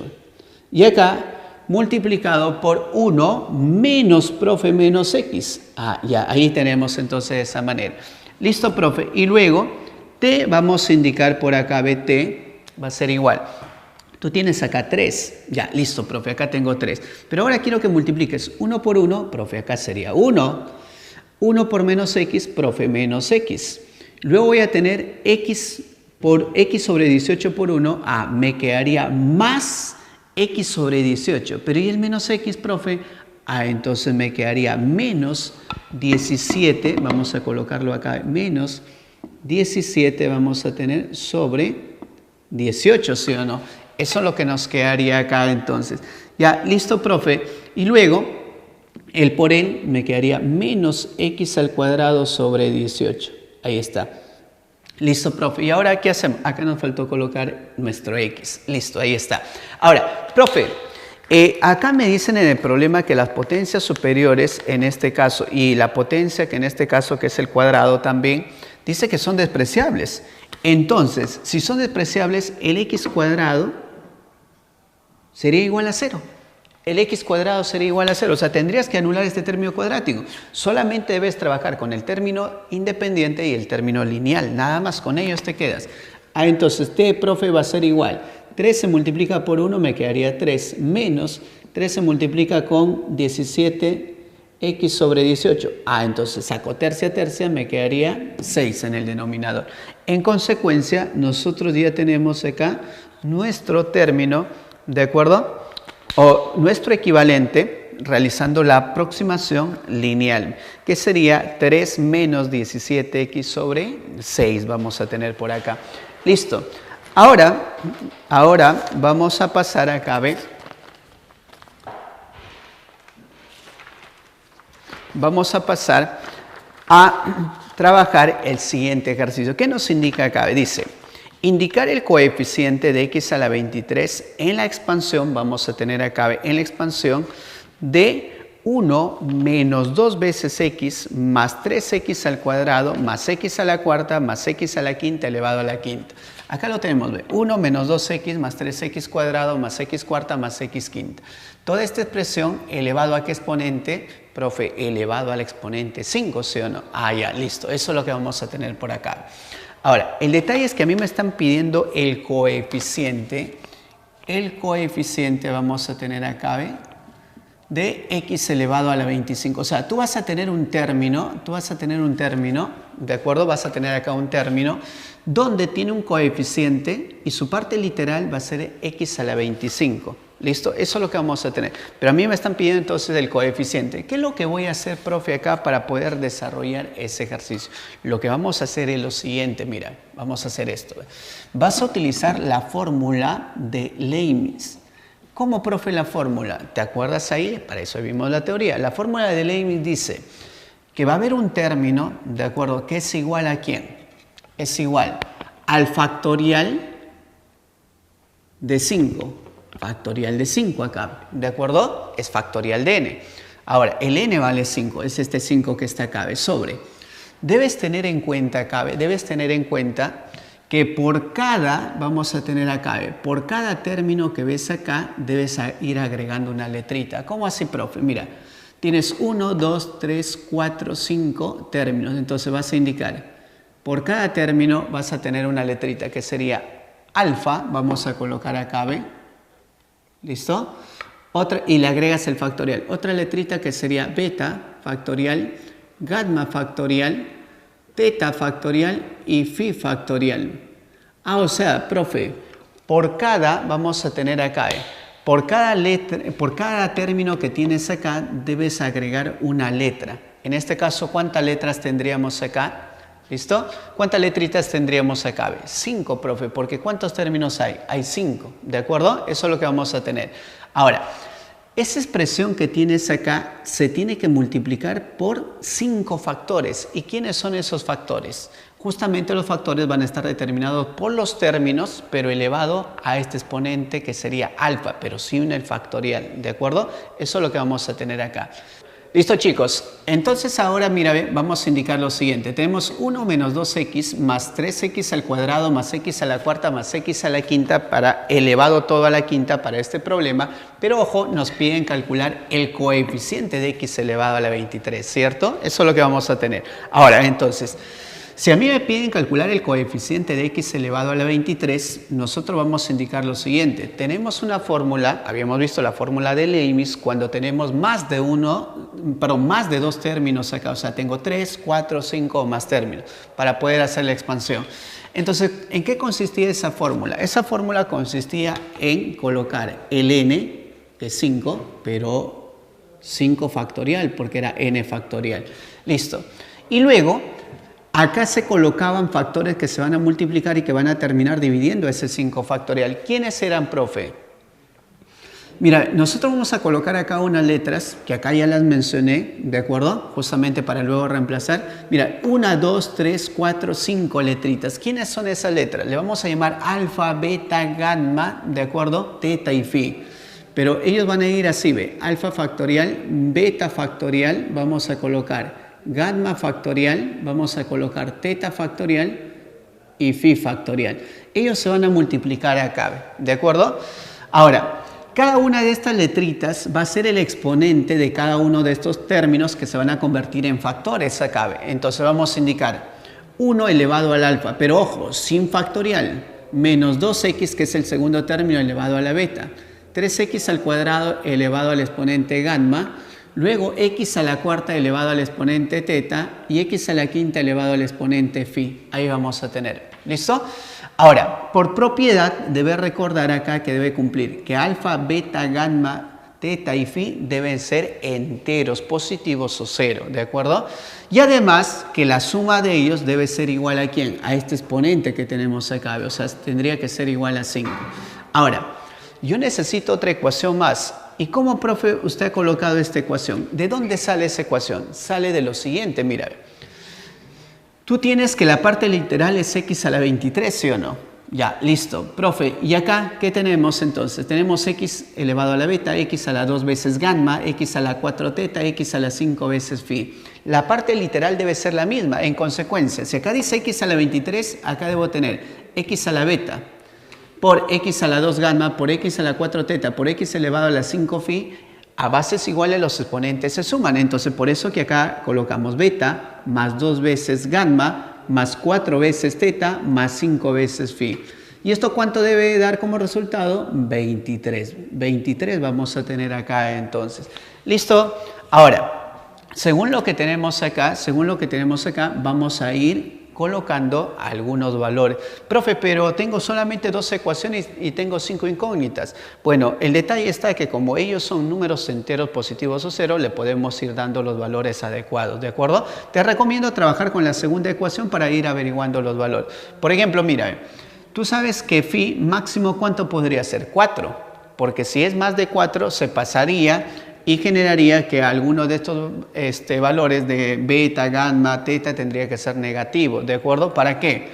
Y acá, multiplicado por 1 menos, profe, menos x. Ya, ahí tenemos entonces de esa manera. Listo, profe. Y luego, t vamos a indicar por acá, t va a ser igual. Tú tienes acá 3. Ya, listo, profe, acá tengo 3. Pero ahora quiero que multipliques 1 por 1, profe, acá sería 1. 1 por menos x, profe, menos x. Luego voy a tener x por x sobre 18 por 1. Me quedaría más x sobre 18. Pero ¿y el menos x, profe? Entonces me quedaría menos 17. Vamos a colocarlo acá. Menos 17 vamos a tener sobre 18, ¿sí o no? Eso es lo que nos quedaría acá entonces. Ya, listo, profe. Y luego, el por él me quedaría menos x al cuadrado sobre 18. Ahí está. Listo, profe. ¿Y ahora qué hacemos? Acá nos faltó colocar nuestro x. Listo, ahí está. Ahora, profe, acá me dicen en el problema que las potencias superiores en este caso y la potencia que en este caso que es el cuadrado también, dice que son despreciables. Entonces, si son despreciables, el x cuadrado sería igual a 0. El x cuadrado sería igual a 0. O sea, tendrías que anular este término cuadrático. Solamente debes trabajar con el término independiente y el término lineal. Nada más con ellos te quedas. Entonces, t, profe, va a ser igual. 3 se multiplica por 1, me quedaría 3. Menos 3 se multiplica con 17x sobre 18. Entonces saco tercia, me quedaría 6 en el denominador. En consecuencia, nosotros ya tenemos acá nuestro término, ¿de acuerdo? O nuestro equivalente realizando la aproximación lineal, que sería 3 menos 17x sobre 6 vamos a tener por acá. Listo. Ahora vamos a pasar acá, ¿ves? Vamos a pasar a trabajar el siguiente ejercicio. ¿Qué nos indica acá? Dice, indicar el coeficiente de x a la 23 en la expansión, vamos a tener acá en la expansión de 1 menos 2 veces x más 3x al cuadrado más x a la cuarta más x a la quinta elevado a la quinta. Acá lo tenemos, 1 menos 2x más 3x cuadrado más x cuarta más x quinta. Toda esta expresión elevado a qué exponente, profe, elevado al exponente 5, ¿sí o no? Ah, ya, listo, eso es lo que vamos a tener por acá. Ahora, el detalle es que a mí me están pidiendo el coeficiente. El coeficiente vamos a tener acá, ¿ve? De x elevado a la 25. O sea, tú vas a tener un término, ¿de acuerdo? Vas a tener acá un término donde tiene un coeficiente y su parte literal va a ser x a la 25. ¿Listo? Eso es lo que vamos a tener. Pero a mí me están pidiendo entonces el coeficiente. ¿Qué es lo que voy a hacer, profe, acá para poder desarrollar ese ejercicio? Lo que vamos a hacer es lo siguiente, mira, vamos a hacer esto. Vas a utilizar la fórmula de Leibniz. ¿Cómo, profe, la fórmula? ¿Te acuerdas ahí? Para eso vimos la teoría. La fórmula de Leibniz dice que va a haber un término, ¿de acuerdo? Que es igual a ¿quién? Es igual al factorial de 5. Factorial de 5 acá, ¿de acuerdo? Es factorial de n. Ahora, el n vale 5, es este 5 que está acá, sobre. Debes tener en cuenta acá, que por cada, vamos a tener acá, por cada término que ves acá, debes ir agregando una letrita. ¿Cómo así, profe? Mira, tienes 1, 2, 3, 4, 5 términos. Entonces vas a indicar, por cada término vas a tener una letrita que sería alfa, vamos a colocar acá, ¿ve? ¿Listo? Otra, y le agregas el factorial. Otra letrita que sería beta factorial, gamma factorial, teta factorial y phi factorial. Ah, o sea, profe, por cada, vamos a tener acá, por cada término que tienes acá, debes agregar una letra. En este caso, ¿cuántas letras tendríamos acá? ¿Listo? ¿Cuántas letritas tendríamos acá? 5, profe, porque ¿cuántos términos hay? Hay 5, ¿de acuerdo? Eso es lo que vamos a tener. Ahora, esa expresión que tienes acá se tiene que multiplicar por 5 factores. ¿Y quiénes son esos factores? Justamente los factores van a estar determinados por los términos, pero elevado a este exponente que sería alfa, pero sin el factorial, ¿de acuerdo? Eso es lo que vamos a tener acá. Listo, chicos. Entonces ahora, mira, vamos a indicar lo siguiente. Tenemos 1 menos 2x más 3x al cuadrado más x a la cuarta más x a la quinta para elevado todo a la quinta para este problema. Pero ojo, nos piden calcular el coeficiente de x elevado a la 23, ¿cierto? Eso es lo que vamos a tener. Ahora, entonces, si a mí me piden calcular el coeficiente de x elevado a la 23, nosotros vamos a indicar lo siguiente. Tenemos una fórmula, habíamos visto la fórmula de Leibniz, cuando tenemos más de más de 2 términos acá. O sea, tengo 3, 4, 5 o más términos para poder hacer la expansión. Entonces, ¿en qué consistía esa fórmula? Esa fórmula consistía en colocar el n, que es 5, pero 5 factorial, porque era n factorial. Listo. Y luego, acá se colocaban factores que se van a multiplicar y que van a terminar dividiendo ese 5 factorial. ¿Quiénes eran, profe? Mira, nosotros vamos a colocar acá unas letras, que acá ya las mencioné, ¿de acuerdo? Justamente para luego reemplazar. Mira, 1, 2, 3, 4, 5 letritas. ¿Quiénes son esas letras? Le vamos a llamar alfa, beta, gamma, ¿de acuerdo? Teta y phi. Pero ellos van a ir así, ¿ve? Alfa factorial, beta factorial, vamos a colocar gamma factorial, vamos a colocar teta factorial y phi factorial. Ellos se van a multiplicar acá, ¿de acuerdo? Ahora, cada una de estas letritas va a ser el exponente de cada uno de estos términos que se van a convertir en factores acá. Entonces vamos a indicar 1 elevado al alfa, pero ojo, sin factorial, menos 2x, que es el segundo término, elevado a la beta, 3x al cuadrado elevado al exponente gamma, luego x a la cuarta elevado al exponente teta y x a la quinta elevado al exponente phi. Ahí vamos a tener. ¿Listo? Ahora, por propiedad, debe recordar acá que debe cumplir que alfa, beta, gamma, teta y phi deben ser enteros, positivos o cero. ¿De acuerdo? Y además que la suma de ellos debe ser igual a ¿quién? A este exponente que tenemos acá. O sea, tendría que ser igual a 5. Ahora, yo necesito otra ecuación más. ¿Y cómo, profe, usted ha colocado esta ecuación? ¿De dónde sale esa ecuación? Sale de lo siguiente, mira. Tú tienes que la parte literal es x a la 23, ¿sí o no? Ya, listo. Profe, ¿y acá qué tenemos entonces? Tenemos x elevado a la beta, x a la 2 veces gamma, x a la 4 teta, x a la 5 veces phi. La parte literal debe ser la misma. En consecuencia, si acá dice x a la 23, acá debo tener x a la beta por x a la 2 gamma, por x a la 4 teta, por x elevado a la 5 phi. A bases iguales los exponentes se suman. Entonces, por eso que acá colocamos beta más 2 veces gamma más 4 veces teta más 5 veces phi. ¿Y esto cuánto debe dar como resultado? 23. 23 vamos a tener acá entonces. ¿Listo? Ahora, según lo que tenemos acá, vamos a ir colocando algunos valores. Profe, pero tengo solamente 2 ecuaciones y tengo 5 incógnitas. Bueno, el detalle está que como ellos son números enteros positivos o cero, le podemos ir dando los valores adecuados, ¿de acuerdo? Te recomiendo trabajar con la segunda ecuación para ir averiguando los valores. Por ejemplo, mira, tú sabes que phi máximo, ¿cuánto podría ser? 4, porque si es más de 4 se pasaría y generaría que alguno de estos valores de beta, gamma, teta tendría que ser negativo, ¿de acuerdo? ¿Para qué?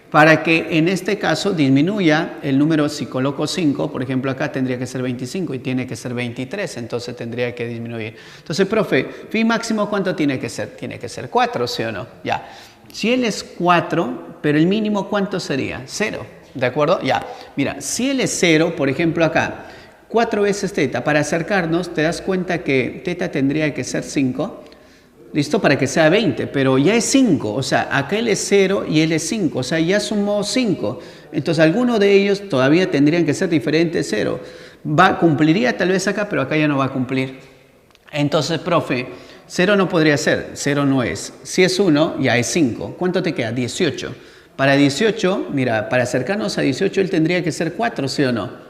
Para que en este caso disminuya el número. Si coloco 5, por ejemplo acá tendría que ser 25 y tiene que ser 23, entonces tendría que disminuir. Entonces, profe, phi máximo ¿cuánto tiene que ser? Tiene que ser 4, ¿sí o no? Ya. Si él es 4, pero el mínimo ¿cuánto sería? 0, ¿de acuerdo? Ya. Mira, si él es 0, por ejemplo acá, 4 veces teta, para acercarnos te das cuenta que teta tendría que ser 5, listo, para que sea 20, pero ya es 5, o sea, acá él es 0 y él es 5, o sea, ya sumó 5, entonces alguno de ellos todavía tendrían que ser diferentes 0, cumpliría tal vez acá, pero acá ya no va a cumplir. Entonces, profe, 0 no podría ser, 0 no es, si es 1 ya es 5, ¿cuánto te queda? 18, para 18, mira, para acercarnos a 18 él tendría que ser 4, ¿sí o no?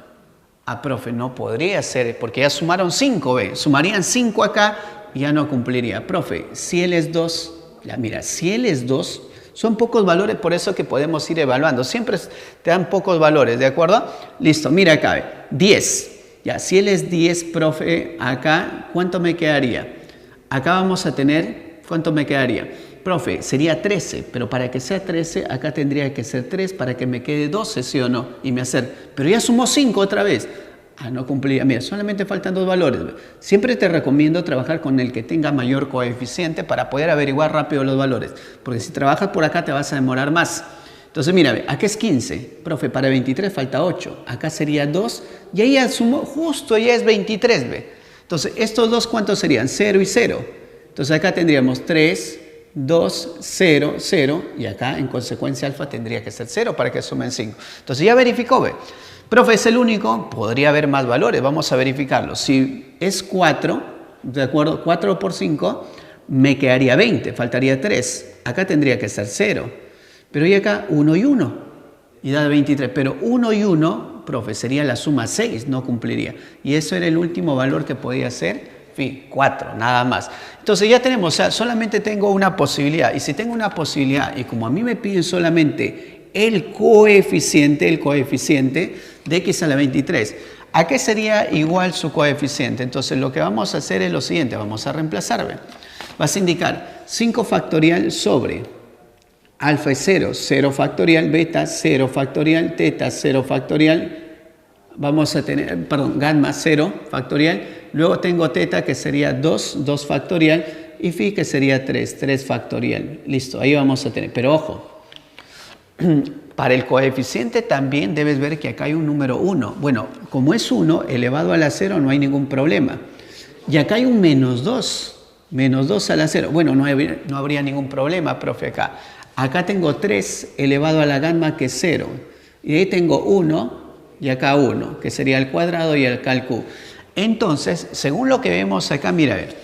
Ah, profe, no podría ser, porque ya sumaron 5, ¿ve? Sumarían 5 acá y ya no cumpliría. Profe, si él es 2, ya mira, si él es 2, son pocos valores, por eso que podemos ir evaluando. Siempre te dan pocos valores, ¿de acuerdo? Listo, mira acá, ¿ve? 10. Ya, si él es 10, profe, acá, ¿cuánto me quedaría? Acá vamos a tener, ¿cuánto me quedaría? Profe, sería 13, pero para que sea 13, acá tendría que ser 3 para que me quede 12, ¿sí o no? Y me hacer, pero ya sumó 5 otra vez. Ah, no cumplía. Mira, solamente faltan 2 valores. Siempre te recomiendo trabajar con el que tenga mayor coeficiente para poder averiguar rápido los valores. Porque si trabajas por acá te vas a demorar más. Entonces, mira, acá es 15. Profe, para 23 falta 8. Acá sería 2. Y ahí ya sumó, justo ya es 23, ¿ve? Entonces, estos dos, ¿cuántos serían? 0 y 0. Entonces, acá tendríamos 3... 2, 0, 0, y acá en consecuencia alfa tendría que ser 0 para que sumen 5. Entonces ya verificó, ¿ve? Profe, es el único, podría haber más valores, vamos a verificarlo. Si es 4, ¿de acuerdo? 4 por 5, me quedaría 20, faltaría 3. Acá tendría que ser 0, pero y acá 1 y 1, y da 23, pero 1 y 1, profe, sería la suma 6, no cumpliría. Y eso era el último valor que podía ser. 4, nada más. Entonces ya tenemos, o sea, solamente tengo una posibilidad. Y si tengo una posibilidad, y como a mí me piden solamente el coeficiente de x a la 23, ¿a qué sería igual su coeficiente? Entonces lo que vamos a hacer es lo siguiente, vamos a reemplazar. ¿Ve? Vas a indicar 5 factorial sobre alfa es 0, 0 factorial, beta 0 factorial, teta 0 factorial, vamos a tener, perdón, gamma 0 factorial, luego tengo teta que sería 2, 2 factorial y phi que sería 3, 3 factorial. Listo, ahí vamos a tener, pero ojo, para el coeficiente también debes ver que acá hay un número 1. Bueno, como es 1 elevado a la 0 no hay ningún problema. Y acá hay un menos 2 a la 0. Bueno, no habría ningún problema, profe, acá. Acá tengo 3 elevado a la gamma que es 0. Y ahí tengo 1. Y acá 1, que sería el cuadrado y acá el cubo. Entonces, según lo que vemos acá, mira, a ver,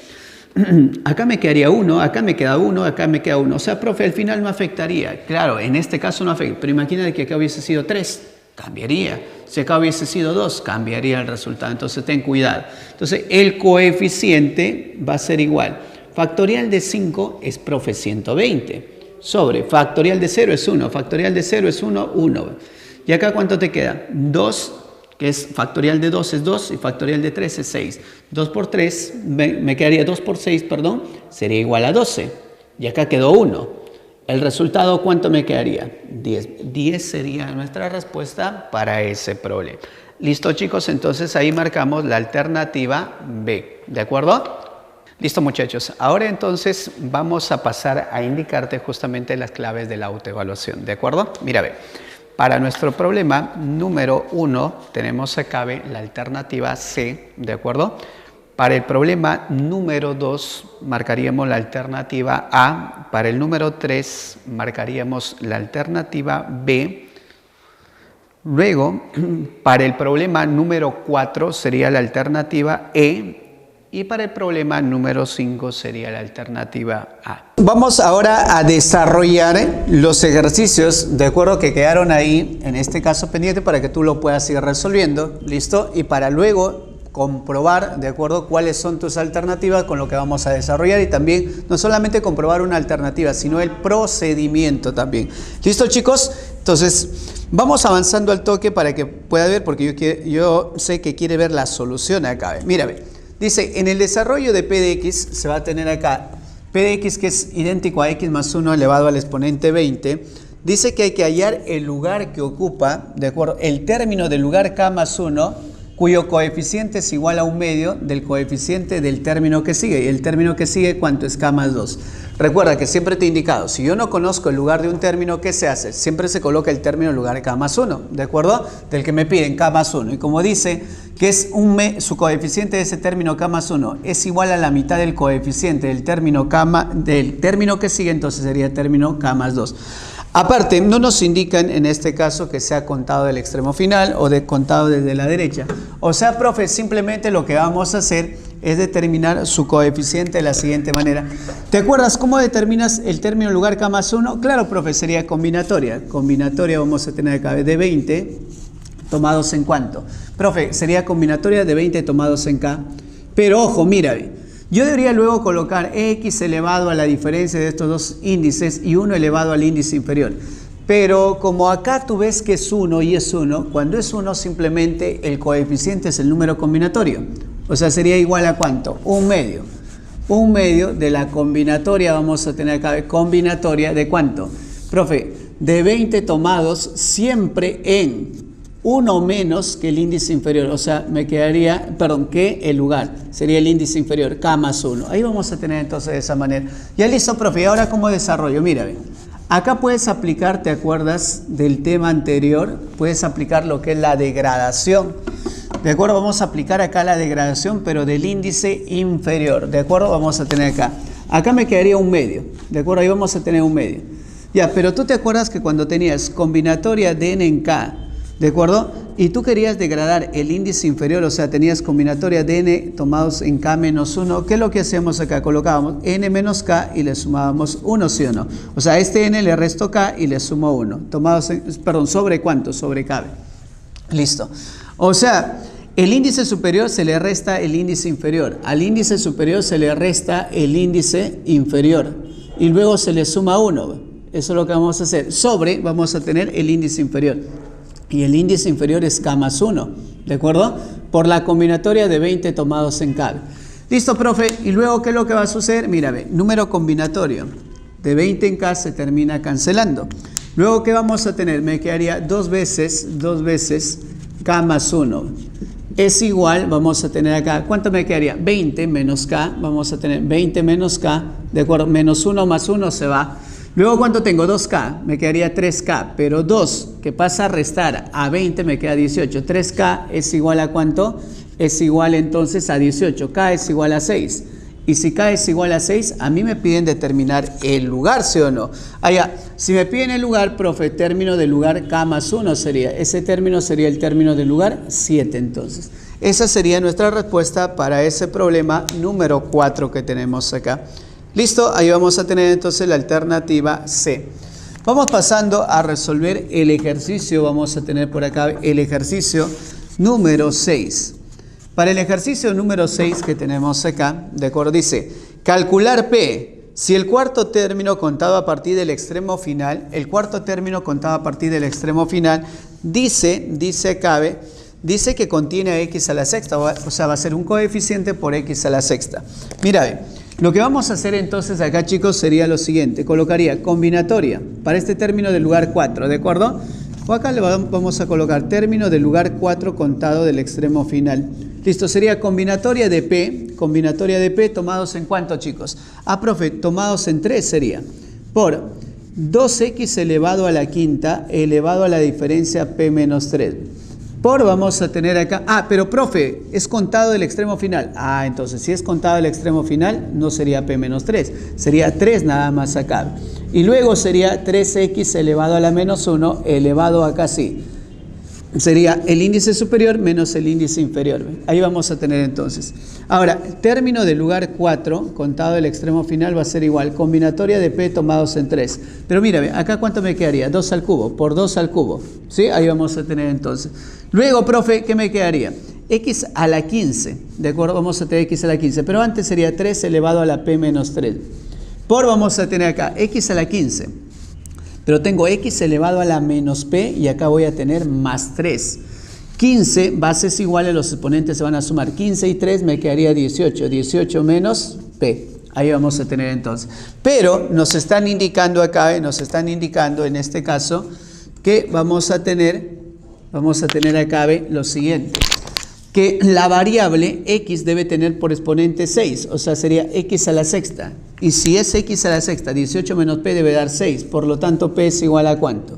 acá me quedaría 1, acá me queda 1, acá me queda 1. O sea, profe, al final no afectaría. Claro, en este caso no afecta, pero imagínate que acá hubiese sido 3, cambiaría. Si acá hubiese sido 2, cambiaría el resultado. Entonces, ten cuidado. Entonces, el coeficiente va a ser igual. Factorial de 5 es, profe, 120. Sobre factorial de 0 es 1, factorial de 0 es 1, 1. ¿Y acá cuánto te queda? 2, que es factorial de 2 es 2 y factorial de 3 es 6. 2 por 3, me quedaría 2 por 6, perdón, sería igual a 12. Y acá quedó 1. El resultado, ¿cuánto me quedaría? 10. 10 sería nuestra respuesta para ese problema. ¿Listo, chicos? Entonces ahí marcamos la alternativa B. ¿De acuerdo? Listo, muchachos. Ahora entonces vamos a pasar a indicarte justamente las claves de la autoevaluación. ¿De acuerdo? Mira, ve. Para nuestro problema número 1 tenemos acá la alternativa C. ¿De acuerdo? Para el problema número 2 marcaríamos la alternativa A. Para el número 3 marcaríamos la alternativa B. Luego, para el problema número 4 sería la alternativa E. Y para el problema número 5 sería la alternativa A. Vamos ahora a desarrollar los ejercicios, de acuerdo, que quedaron ahí, en este caso pendiente, para que tú lo puedas ir resolviendo. ¿Listo? Y para luego comprobar, de acuerdo, cuáles son tus alternativas con lo que vamos a desarrollar, y también no solamente comprobar una alternativa, sino el procedimiento también. ¿Listo, chicos? Entonces, vamos avanzando al toque para que pueda ver, porque yo sé que quiere ver la solución acá. Mira, dice, en el desarrollo de P de X se va a tener acá P de X, que es idéntico a X más 1 elevado al exponente 20. Dice que hay que hallar el lugar que ocupa, de acuerdo, el término del lugar K más 1, cuyo coeficiente es igual a un medio del coeficiente del término que sigue. Y el término que sigue, ¿cuánto es? K más 2. Recuerda que siempre te he indicado, si yo no conozco el lugar de un término, ¿qué se hace? Siempre se coloca el término en lugar de K más 1, ¿de acuerdo? Del que me piden K más 1. Y como dice que es su coeficiente de ese término K más 1 es igual a la mitad del coeficiente del término que sigue, entonces sería término K más 2. Aparte, no nos indican en este caso que sea contado del extremo final o de contado desde la derecha. O sea, profe, simplemente lo que vamos a hacer es determinar su coeficiente de la siguiente manera. ¿Te acuerdas cómo determinas el término lugar K más 1? Claro, profe, sería combinatoria. Combinatoria vamos a tener acá de 20 tomados en ¿cuánto? Profe, sería combinatoria de 20 tomados en K. Pero ojo, mira, yo debería luego colocar X elevado a la diferencia de estos dos índices y 1 elevado al índice inferior. Pero como acá tú ves que es 1 y es 1, cuando es 1 simplemente el coeficiente es el número combinatorio. O sea, sería igual a ¿cuánto? Un medio. Un medio de la combinatoria, vamos a tener acá combinatoria de ¿cuánto? Profe, de 20 tomados siempre en 1 menos que el índice inferior, o sea, me quedaría, perdón, que el lugar, sería el índice inferior, K más 1. Ahí vamos a tener entonces de esa manera. Ya listo, profe, ¿y ahora cómo desarrollo? Mira, acá puedes aplicar, ¿te acuerdas del tema anterior? Puedes aplicar lo que es la degradación. ¿De acuerdo? Vamos a aplicar acá la degradación, pero del índice inferior. ¿De acuerdo? Vamos a tener acá. Acá me quedaría un medio. ¿De acuerdo? Ahí vamos a tener un medio. Ya, pero tú te acuerdas que cuando tenías combinatoria de n en k, ¿de acuerdo? Y tú querías degradar el índice inferior, o sea, tenías combinatoria de n tomados en k menos 1. ¿Qué es lo que hacíamos acá? Colocábamos n menos k y le sumábamos 1, ¿sí o no? O sea, a este n le resto k y le sumo 1. Tomados en, perdón, ¿sobre cuánto? Sobre k. Listo. O sea, el índice superior se le resta el índice inferior. Al índice superior se le resta el índice inferior. Y luego se le suma 1. Eso es lo que vamos a hacer. Sobre, vamos a tener el índice inferior. Y el índice inferior es K más 1, ¿de acuerdo? Por la combinatoria de 20 tomados en K. Listo, profe. Y luego, ¿qué es lo que va a suceder? Mira, ve, número combinatorio de 20 en K se termina cancelando. Luego, ¿qué vamos a tener? Me quedaría dos veces K más 1. Es igual, vamos a tener acá, ¿cuánto me quedaría? 20 menos K, vamos a tener 20 menos K, ¿de acuerdo? Menos 1 más 1 se va. Luego, ¿cuánto tengo? 2K, me quedaría 3K, pero 2 que pasa a restar a 20 me queda 18. 3K es igual a ¿cuánto? Es igual entonces a 18. K es igual a 6. Y si K es igual a 6, a mí me piden determinar el lugar, ¿sí o no? Allá, si me piden el lugar, profe, término del lugar K más 1 sería. Ese término sería el término del lugar 7 entonces. Esa sería nuestra respuesta para ese problema número 4 que tenemos acá. Listo, ahí vamos a tener entonces la alternativa C. Vamos pasando a resolver el ejercicio. Vamos a tener por acá el ejercicio número 6. Para el ejercicio número 6 que tenemos acá, de acuerdo, dice, calcular P. Si el cuarto término contado a partir del extremo final, dice que contiene a x a la sexta, o sea, va a ser un coeficiente por x a la sexta. Mira, Lo que vamos a hacer entonces acá, chicos, sería lo siguiente. Colocaría combinatoria para este término del lugar 4, ¿de acuerdo? O acá le vamos a colocar término del lugar 4 contado del extremo final. Listo, sería combinatoria de P tomados en ¿cuánto, chicos? Ah, profe, tomados en 3 sería. Por 2x elevado a la quinta elevado a la diferencia P menos 3. Por vamos a tener acá, pero profe, es contado del extremo final. Entonces si es contado del extremo final, no sería P menos 3, sería 3 nada más acá. Y luego sería 3x elevado a la menos 1 elevado acá sí. Sería el índice superior menos el índice inferior. Ahí vamos a tener entonces. Ahora, término del lugar 4, contado del extremo final, va a ser igual. Combinatoria de P tomados en 3. Pero mírame, acá ¿cuánto me quedaría? 2 al cubo, por 2 al cubo. ¿Sí? Ahí vamos a tener entonces. Luego, profe, ¿qué me quedaría? X a la 15. ¿De acuerdo? Vamos a tener X a la 15. Pero antes sería 3 elevado a la P menos 3. Por vamos a tener acá X a la 15. Pero tengo x elevado a la menos p y acá voy a tener más 3. 15 bases iguales, los exponentes se van a sumar. 15 y 3 me quedaría 18. 18 menos p. Ahí vamos a tener entonces. Pero nos están indicando acá, nos están indicando en este caso que vamos a tener acá lo siguiente. Que la variable x debe tener por exponente 6, o sea, sería x a la sexta. Y si es x a la sexta, 18 menos p debe dar 6, por lo tanto p es igual a ¿cuánto?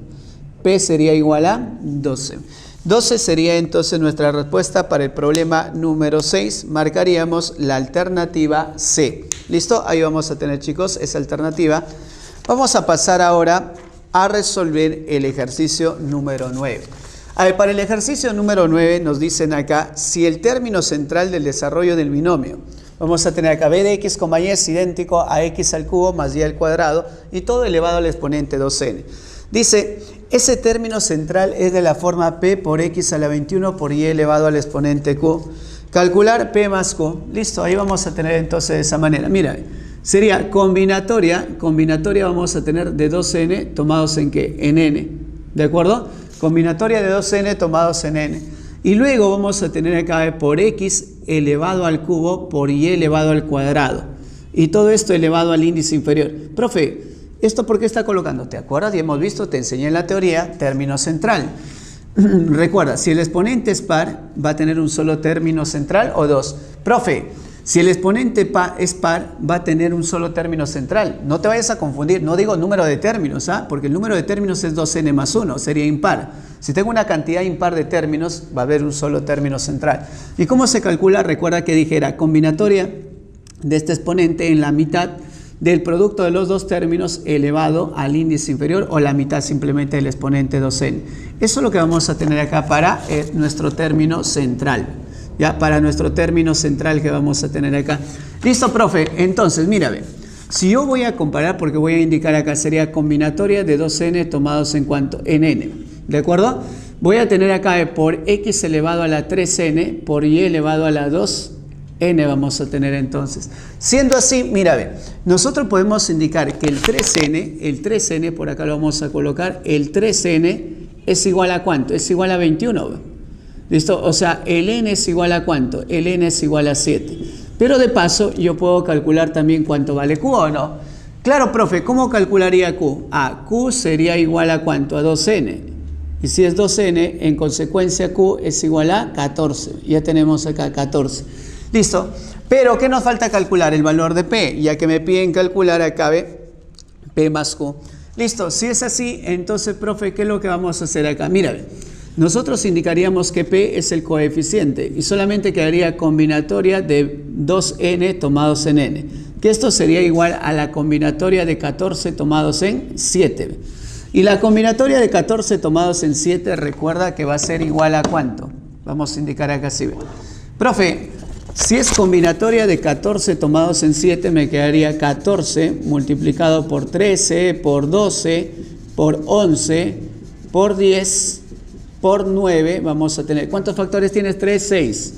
P sería igual a 12. 12 sería entonces nuestra respuesta para el problema número 6. Marcaríamos la alternativa C. ¿Listo? Ahí vamos a tener, chicos, esa alternativa. Vamos a pasar ahora a resolver el ejercicio número 9. A ver, para el ejercicio número 9 nos dicen acá, si el término central del desarrollo del binomio, vamos a tener acá b de x, y es idéntico a x al cubo más y al cuadrado y todo elevado al exponente 2n. Dice, ese término central es de la forma p por x a la 21 por y elevado al exponente q. Calcular p más q. Listo, ahí vamos a tener entonces de esa manera. Mira, sería combinatoria vamos a tener de 2n tomados en ¿qué? En n. ¿De acuerdo? Combinatoria de 2n tomados en n. Y luego vamos a tener acá por x elevado al cubo por y elevado al cuadrado. Y todo esto elevado al índice inferior. Profe, ¿esto por qué está colocando? ¿Te acuerdas? Ya hemos visto, te enseñé en la teoría, término central. Recuerda, si el exponente es par, va a tener un solo término central o dos. Profe, si el exponente es par, va a tener un solo término central. No te vayas a confundir, no digo número de términos, porque el número de términos es 2n más 1, sería impar. Si tengo una cantidad impar de términos, va a haber un solo término central. ¿Y cómo se calcula? Recuerda que dije era combinatoria de este exponente en la mitad del producto de los dos términos elevado al índice inferior o la mitad simplemente del exponente 2n. Eso es lo que vamos a tener acá para nuestro término central. Ya, para nuestro término central que vamos a tener acá. Listo, profe. Entonces, mira, ve. Si yo voy a comparar, porque voy a indicar acá, sería combinatoria de 2n tomados en ¿cuánto? En n. ¿De acuerdo? Voy a tener acá por x elevado a la 3n por y elevado a la 2n vamos a tener entonces. Siendo así, mira, ve. Nosotros podemos indicar que el 3n, por acá lo vamos a colocar, el 3n es igual a ¿cuánto? Es igual a 21, ¿ve? ¿Listo? O sea, el n es igual a ¿cuánto? El n es igual a 7. Pero de paso, yo puedo calcular también cuánto vale q o no. Claro, profe, ¿cómo calcularía q? Q sería igual a ¿cuánto? A 2n. Y si es 2n, en consecuencia q es igual a 14. Ya tenemos acá 14. ¿Listo? Pero, ¿qué nos falta calcular? El valor de p. Ya que me piden calcular acá, ¿ve? P más q. Listo. Si es así, entonces, profe, ¿qué es lo que vamos a hacer acá? Mira, ve. Nosotros indicaríamos que P es el coeficiente y solamente quedaría combinatoria de 2n tomados en n, que esto sería igual a la combinatoria de 14 tomados en 7. Y la combinatoria de 14 tomados en 7, recuerda que va a ser igual a ¿cuánto? Vamos a indicar acá así. Profe, si es combinatoria de 14 tomados en 7, me quedaría 14 multiplicado por 13, por 12, por 11, por 10... por 9 vamos a tener, ¿cuántos factores tienes? 3, 6,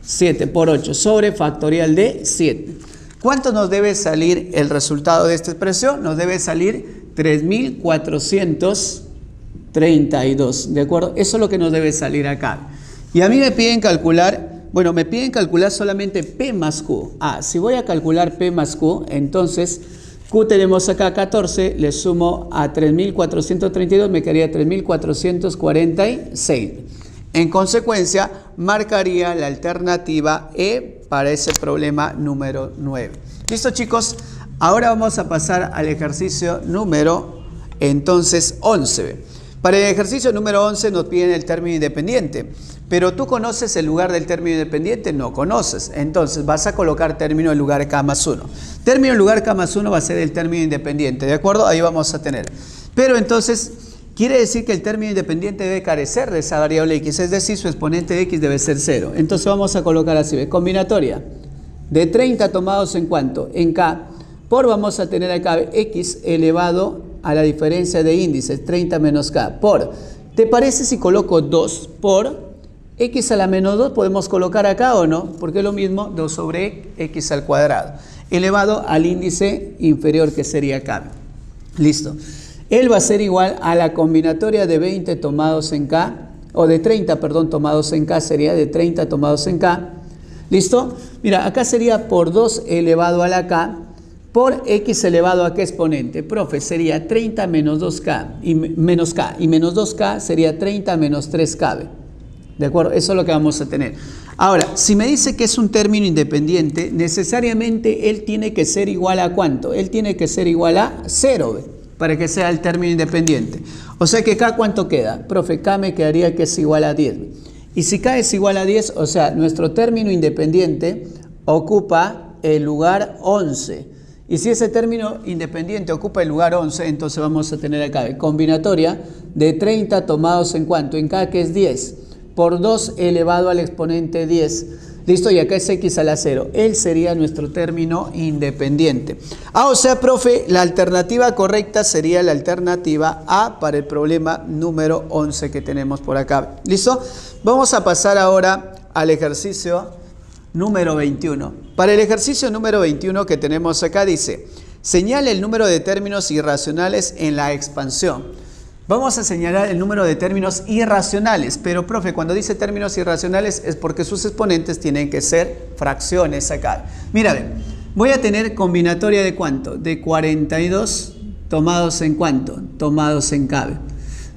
7 por 8 sobre factorial de 7. ¿Cuánto nos debe salir el resultado de esta expresión? Nos debe salir 3.432, ¿de acuerdo? Eso es lo que nos debe salir acá. Y a mí me piden calcular, Bueno, me piden calcular solamente P más Q. Si voy a calcular P más Q, entonces Q tenemos acá 14, le sumo a 3.432, me quedaría 3.446. En consecuencia, marcaría la alternativa E para ese problema número 9. ¿Listo, chicos? Ahora vamos a pasar al ejercicio número, entonces, 11. Para el ejercicio número 11 nos piden el término independiente. Pero ¿tú conoces el lugar del término independiente? No conoces. Entonces vas a colocar término en lugar K más 1. Término en lugar K más 1 va a ser el término independiente, ¿de acuerdo? Ahí vamos a tener. Pero entonces quiere decir que el término independiente debe carecer de esa variable x, es decir, su exponente de x debe ser 0. Entonces vamos a colocar así, ¿ves? Combinatoria de 30 tomados en cuánto? En K, por vamos a tener acá x elevado a la diferencia de índices, 30 menos K, por, ¿te parece si coloco 2 por x a la menos 2? ¿Podemos colocar acá o no? Porque es lo mismo, 2 sobre x al cuadrado, elevado al índice inferior que sería K. Listo. Él va a ser igual a la combinatoria de 20 tomados en K, o de 30, perdón, tomados en K, sería de 30 tomados en K. ¿Listo? Mira, acá sería por 2 elevado a la K, por x elevado a qué exponente. Profe, sería 30 menos 2K, y menos K, y menos 2K sería 30 menos 3K. ¿De acuerdo? Eso es lo que vamos a tener. Ahora, si me dice que es un término independiente, necesariamente él tiene que ser igual a ¿cuánto? Él tiene que ser igual a 0, para que sea el término independiente. O sea que K, ¿cuánto queda? Profe, K me quedaría que es igual a 10. Y si K es igual a 10, o sea, nuestro término independiente ocupa el lugar 11. Y si ese término independiente ocupa el lugar 11, entonces vamos a tener acá combinatoria de 30 tomados en ¿cuánto? En K, que es 10. Por 2 elevado al exponente 10. Listo, y acá es x a la 0. Él sería nuestro término independiente. O sea, profe, la alternativa correcta sería la alternativa A para el problema número 11 que tenemos por acá. ¿Listo? Vamos a pasar ahora al ejercicio número 21. Para el ejercicio número 21 que tenemos acá dice, señala el número de términos irracionales en la expansión. Vamos a señalar el número de términos irracionales, pero profe, cuando dice términos irracionales es porque sus exponentes tienen que ser fracciones acá. Mira, voy a tener combinatoria de ¿cuánto? De 42 tomados en ¿cuánto? Tomados en K.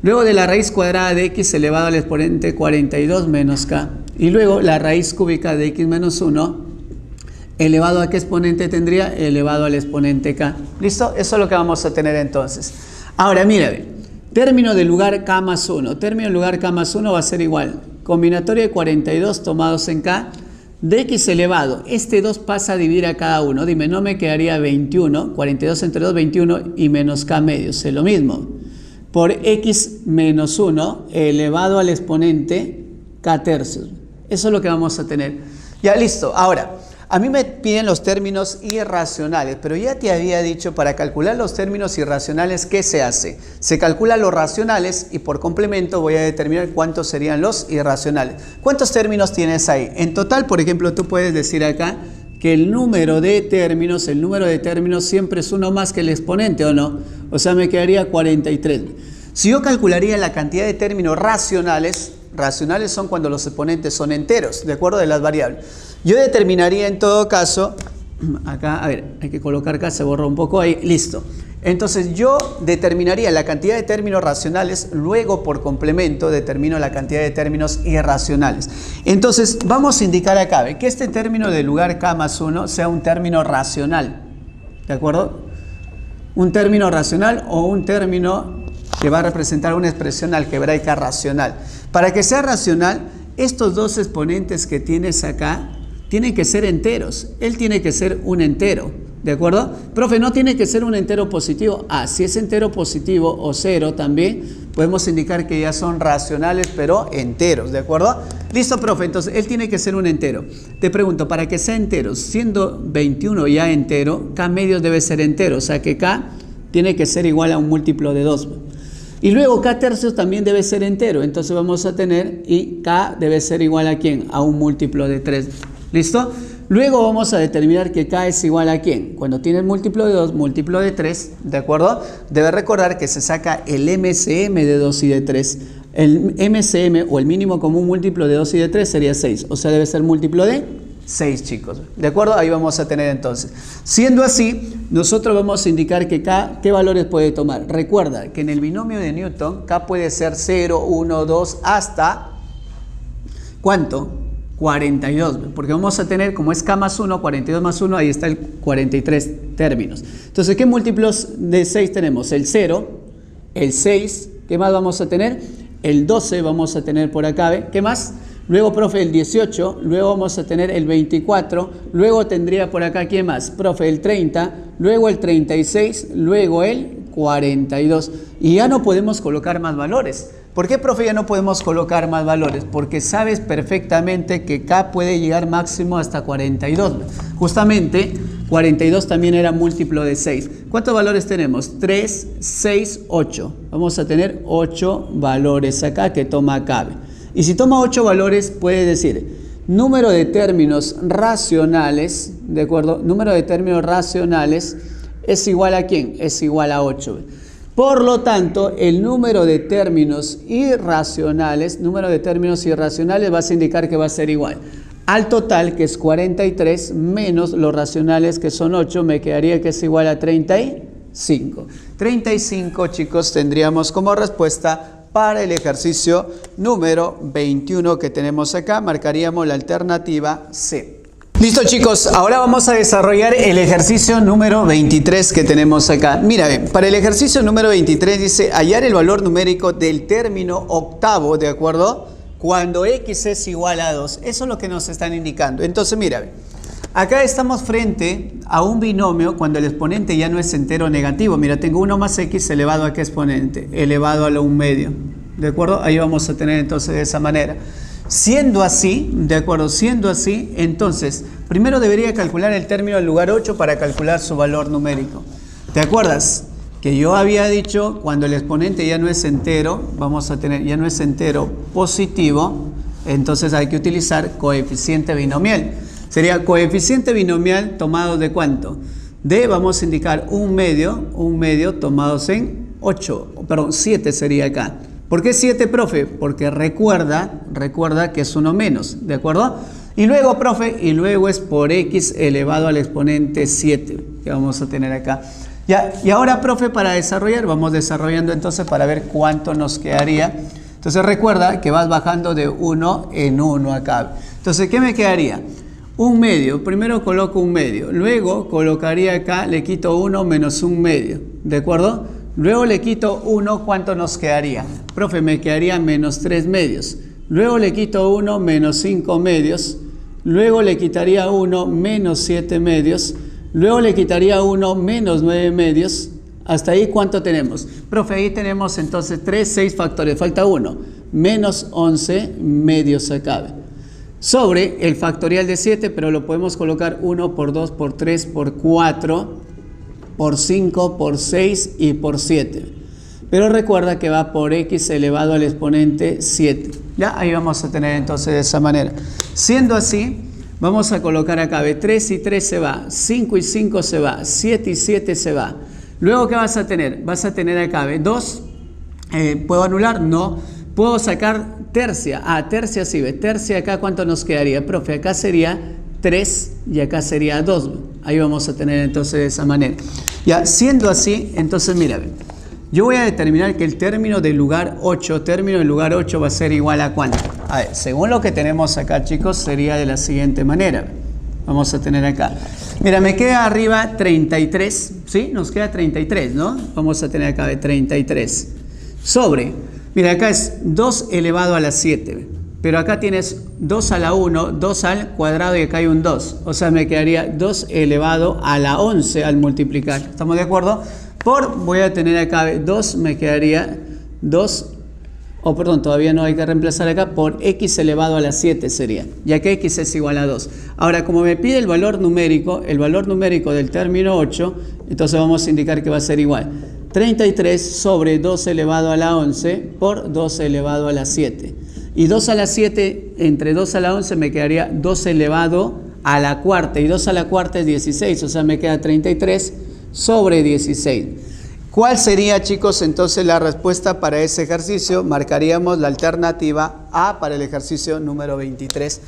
Luego de la raíz cuadrada de x elevado al exponente 42 menos K. Y luego la raíz cúbica de x menos 1 elevado a qué exponente tendría? Elevado al exponente K. ¿Listo? Eso es lo que vamos a tener entonces. Ahora, mira, término del lugar K más 1. Término del lugar K más 1 va a ser igual. Combinatoria de 42 tomados en K de x elevado. Este 2 pasa a dividir a cada uno. Dime, no me quedaría 21. 42 entre 2, 21 y menos K medios. Es lo mismo. Por x menos 1 elevado al exponente K tercios. Eso es lo que vamos a tener. Ya, listo. Ahora, a mí me piden los términos irracionales, pero ya te había dicho, para calcular los términos irracionales, ¿qué se hace? Se calculan los racionales y por complemento voy a determinar cuántos serían los irracionales. ¿Cuántos términos tienes ahí? En total, por ejemplo, tú puedes decir acá que el número de términos siempre es uno más que el exponente, ¿o no? O sea, me quedaría 43. Si yo calcularía la cantidad de términos racionales son cuando los exponentes son enteros, de acuerdo de las variables. Yo determinaría en todo caso, acá, a ver, hay que colocar acá, se borró un poco ahí, listo. Entonces yo determinaría la cantidad de términos racionales, luego por complemento determino la cantidad de términos irracionales. Entonces vamos a indicar acá que este término del lugar K más 1 sea un término racional, ¿de acuerdo? Un término racional o un término que va a representar una expresión algebraica racional. Para que sea racional, estos dos exponentes que tienes acá tienen que ser enteros. Él tiene que ser un entero, ¿de acuerdo? Profe, ¿no tiene que ser un entero positivo? Si es entero positivo o 0 también, podemos indicar que ya son racionales, pero enteros, ¿de acuerdo? Listo, profe, entonces él tiene que ser un entero. Te pregunto, para que sea entero, siendo 21 ya entero, K medios debe ser entero, o sea que K tiene que ser igual a un múltiplo de 2. Y luego K tercios también debe ser entero, entonces vamos a tener, y K debe ser igual a ¿quién? A un múltiplo de 3. ¿Listo? Luego vamos a determinar que K es igual a ¿quién? Cuando tiene múltiplo de 2, múltiplo de 3, ¿de acuerdo? Debe recordar que se saca el MCM de 2 y de 3. El MCM o el mínimo común múltiplo de 2 y de 3 sería 6. O sea, debe ser múltiplo de 6, chicos. ¿De acuerdo? Ahí vamos a tener entonces. Siendo así, nosotros vamos a indicar que K, ¿qué valores puede tomar? Recuerda que en el binomio de Newton, K puede ser 0, 1, 2, hasta... ¿cuánto? 42. Porque vamos a tener, como es K más 1, 42 más 1, ahí está el 43 términos. Entonces, ¿qué múltiplos de 6 tenemos? El 0, el 6, ¿qué más vamos a tener? El 12 vamos a tener por acá, ¿ve? ¿Qué más? Luego, profe, el 18, luego vamos a tener el 24, luego tendría por acá, ¿quién más? Profe, el 30, luego el 36, luego el 42. Y ya no podemos colocar más valores. ¿Por qué, profe, ya no podemos colocar más valores? Porque sabes perfectamente que K puede llegar máximo hasta 42. Justamente, 42 también era múltiplo de 6. ¿Cuántos valores tenemos? 3, 6, 8. Vamos a tener 8 valores acá que toma K. Y si toma 8 valores, puede decir número de términos racionales, ¿de acuerdo? Número de términos racionales es igual a ¿quién? Es igual a 8. Por lo tanto, el número de términos irracionales, vas a indicar que va a ser igual al total, que es 43, menos los racionales, que son 8, me quedaría que es igual a 35. 35, chicos, tendríamos como respuesta para el ejercicio número 21 que tenemos acá. Marcaríamos la alternativa C. Listo, chicos, ahora vamos a desarrollar el ejercicio número 23 que tenemos acá. Mira, para el ejercicio número 23 dice hallar el valor numérico del término octavo, ¿de acuerdo? Cuando x es igual a 2. Eso es lo que nos están indicando. Entonces, mira, acá estamos frente a un binomio cuando el exponente ya no es entero negativo. Mira, tengo 1 más x elevado a qué exponente, elevado a la 1 medio. ¿De acuerdo? Ahí vamos a tener entonces de esa manera. Siendo así, ¿de acuerdo? Siendo así, entonces, primero debería calcular el término del lugar 8 para calcular su valor numérico. ¿Te acuerdas? Que yo había dicho, cuando el exponente ya no es entero, vamos a tener, ya no es entero positivo, entonces hay que utilizar coeficiente binomial. Sería coeficiente binomial tomado de ¿cuánto? De, vamos a indicar un medio tomados en 7 sería acá. ¿Por qué 7, profe? Porque recuerda que es 1 menos, ¿de acuerdo? Y luego, profe, es por x elevado al exponente 7, que vamos a tener acá. Ya, y ahora, profe, para desarrollar, vamos desarrollando entonces para ver cuánto nos quedaría. Entonces recuerda que vas bajando de 1 en 1 acá. Entonces, ¿qué me quedaría? Un medio, primero coloco un medio, luego colocaría acá, le quito 1 menos un medio, ¿de acuerdo? Luego le quito 1, ¿cuánto nos quedaría? Profe, me quedaría menos 3 medios. Luego le quito 1 menos 5 medios. Luego le quitaría 1 menos 7 medios. Luego le quitaría 1 menos 9 medios. Hasta ahí, ¿cuánto tenemos? Profe, ahí tenemos entonces 3, 6 factores. Falta 1. Menos 11 medios acá. Sobre el factorial de 7, pero lo podemos colocar 1 por 2, por 3, por 4... por 5, por 6 y por 7. Pero recuerda que va por x elevado al exponente 7. Ya, ahí vamos a tener entonces de esa manera. Siendo así, vamos a colocar acá, 3 y 3 se va, 5 y 5 se va, 7 y 7 se va. Luego, ¿qué vas a tener? Vas a tener acá, 2, ¿puedo anular? No. ¿Puedo sacar tercia? Tercia sí, tercia acá, ¿cuánto nos quedaría? Profe, acá sería 3 y acá sería 2. Ahí vamos a tener entonces de esa manera. Ya, siendo así, entonces mira, yo voy a determinar que el término del lugar 8 va a ser igual a ¿cuánto? A ver, según lo que tenemos acá, chicos, sería de la siguiente manera. Vamos a tener acá. Mira, me queda arriba 33, ¿sí? Nos queda 33, ¿no? Vamos a tener acá de 33. Sobre, mira, acá es 2 elevado a la 7. Pero acá tienes 2 a la 1, 2 al cuadrado y acá hay un 2. O sea, me quedaría 2 elevado a la 11 al multiplicar. ¿Estamos de acuerdo? Voy a tener acá 2, me quedaría 2, todavía no hay que reemplazar acá, por x elevado a la 7 sería, ya que x es igual a 2. Ahora, como me pide el valor numérico del término 8, entonces vamos a indicar que va a ser igual. 33 sobre 2 elevado a la 11 por 2 elevado a la 7. Y 2 a la 7, entre 2 a la 11 me quedaría 2 elevado a la cuarta. Y 2 a la cuarta es 16, o sea, me queda 33 sobre 16. ¿Cuál sería, chicos, entonces la respuesta para ese ejercicio? Marcaríamos la alternativa A para el ejercicio número 23.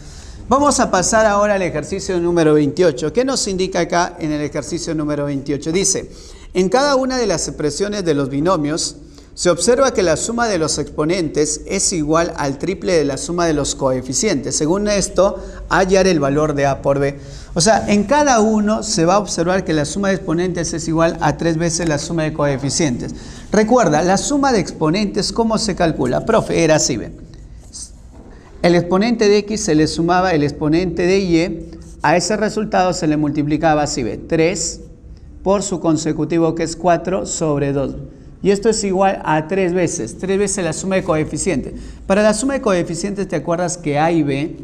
Vamos a pasar ahora al ejercicio número 28. ¿Qué nos indica acá en el ejercicio número 28? Dice, en cada una de las expresiones de los binomios, se observa que la suma de los exponentes es igual al triple de la suma de los coeficientes. Según esto, hallar el valor de A por B. O sea, en cada uno se va a observar que la suma de exponentes es igual a 3 veces la suma de coeficientes. Recuerda, la suma de exponentes, ¿cómo se calcula? Profe, era así, ¿ven? El exponente de X se le sumaba el exponente de Y, a ese resultado se le multiplicaba así, ¿ven? 3 por su consecutivo que es 4 sobre 2. Y esto es igual a 3 veces la suma de coeficientes. Para la suma de coeficientes, ¿te acuerdas que A y B,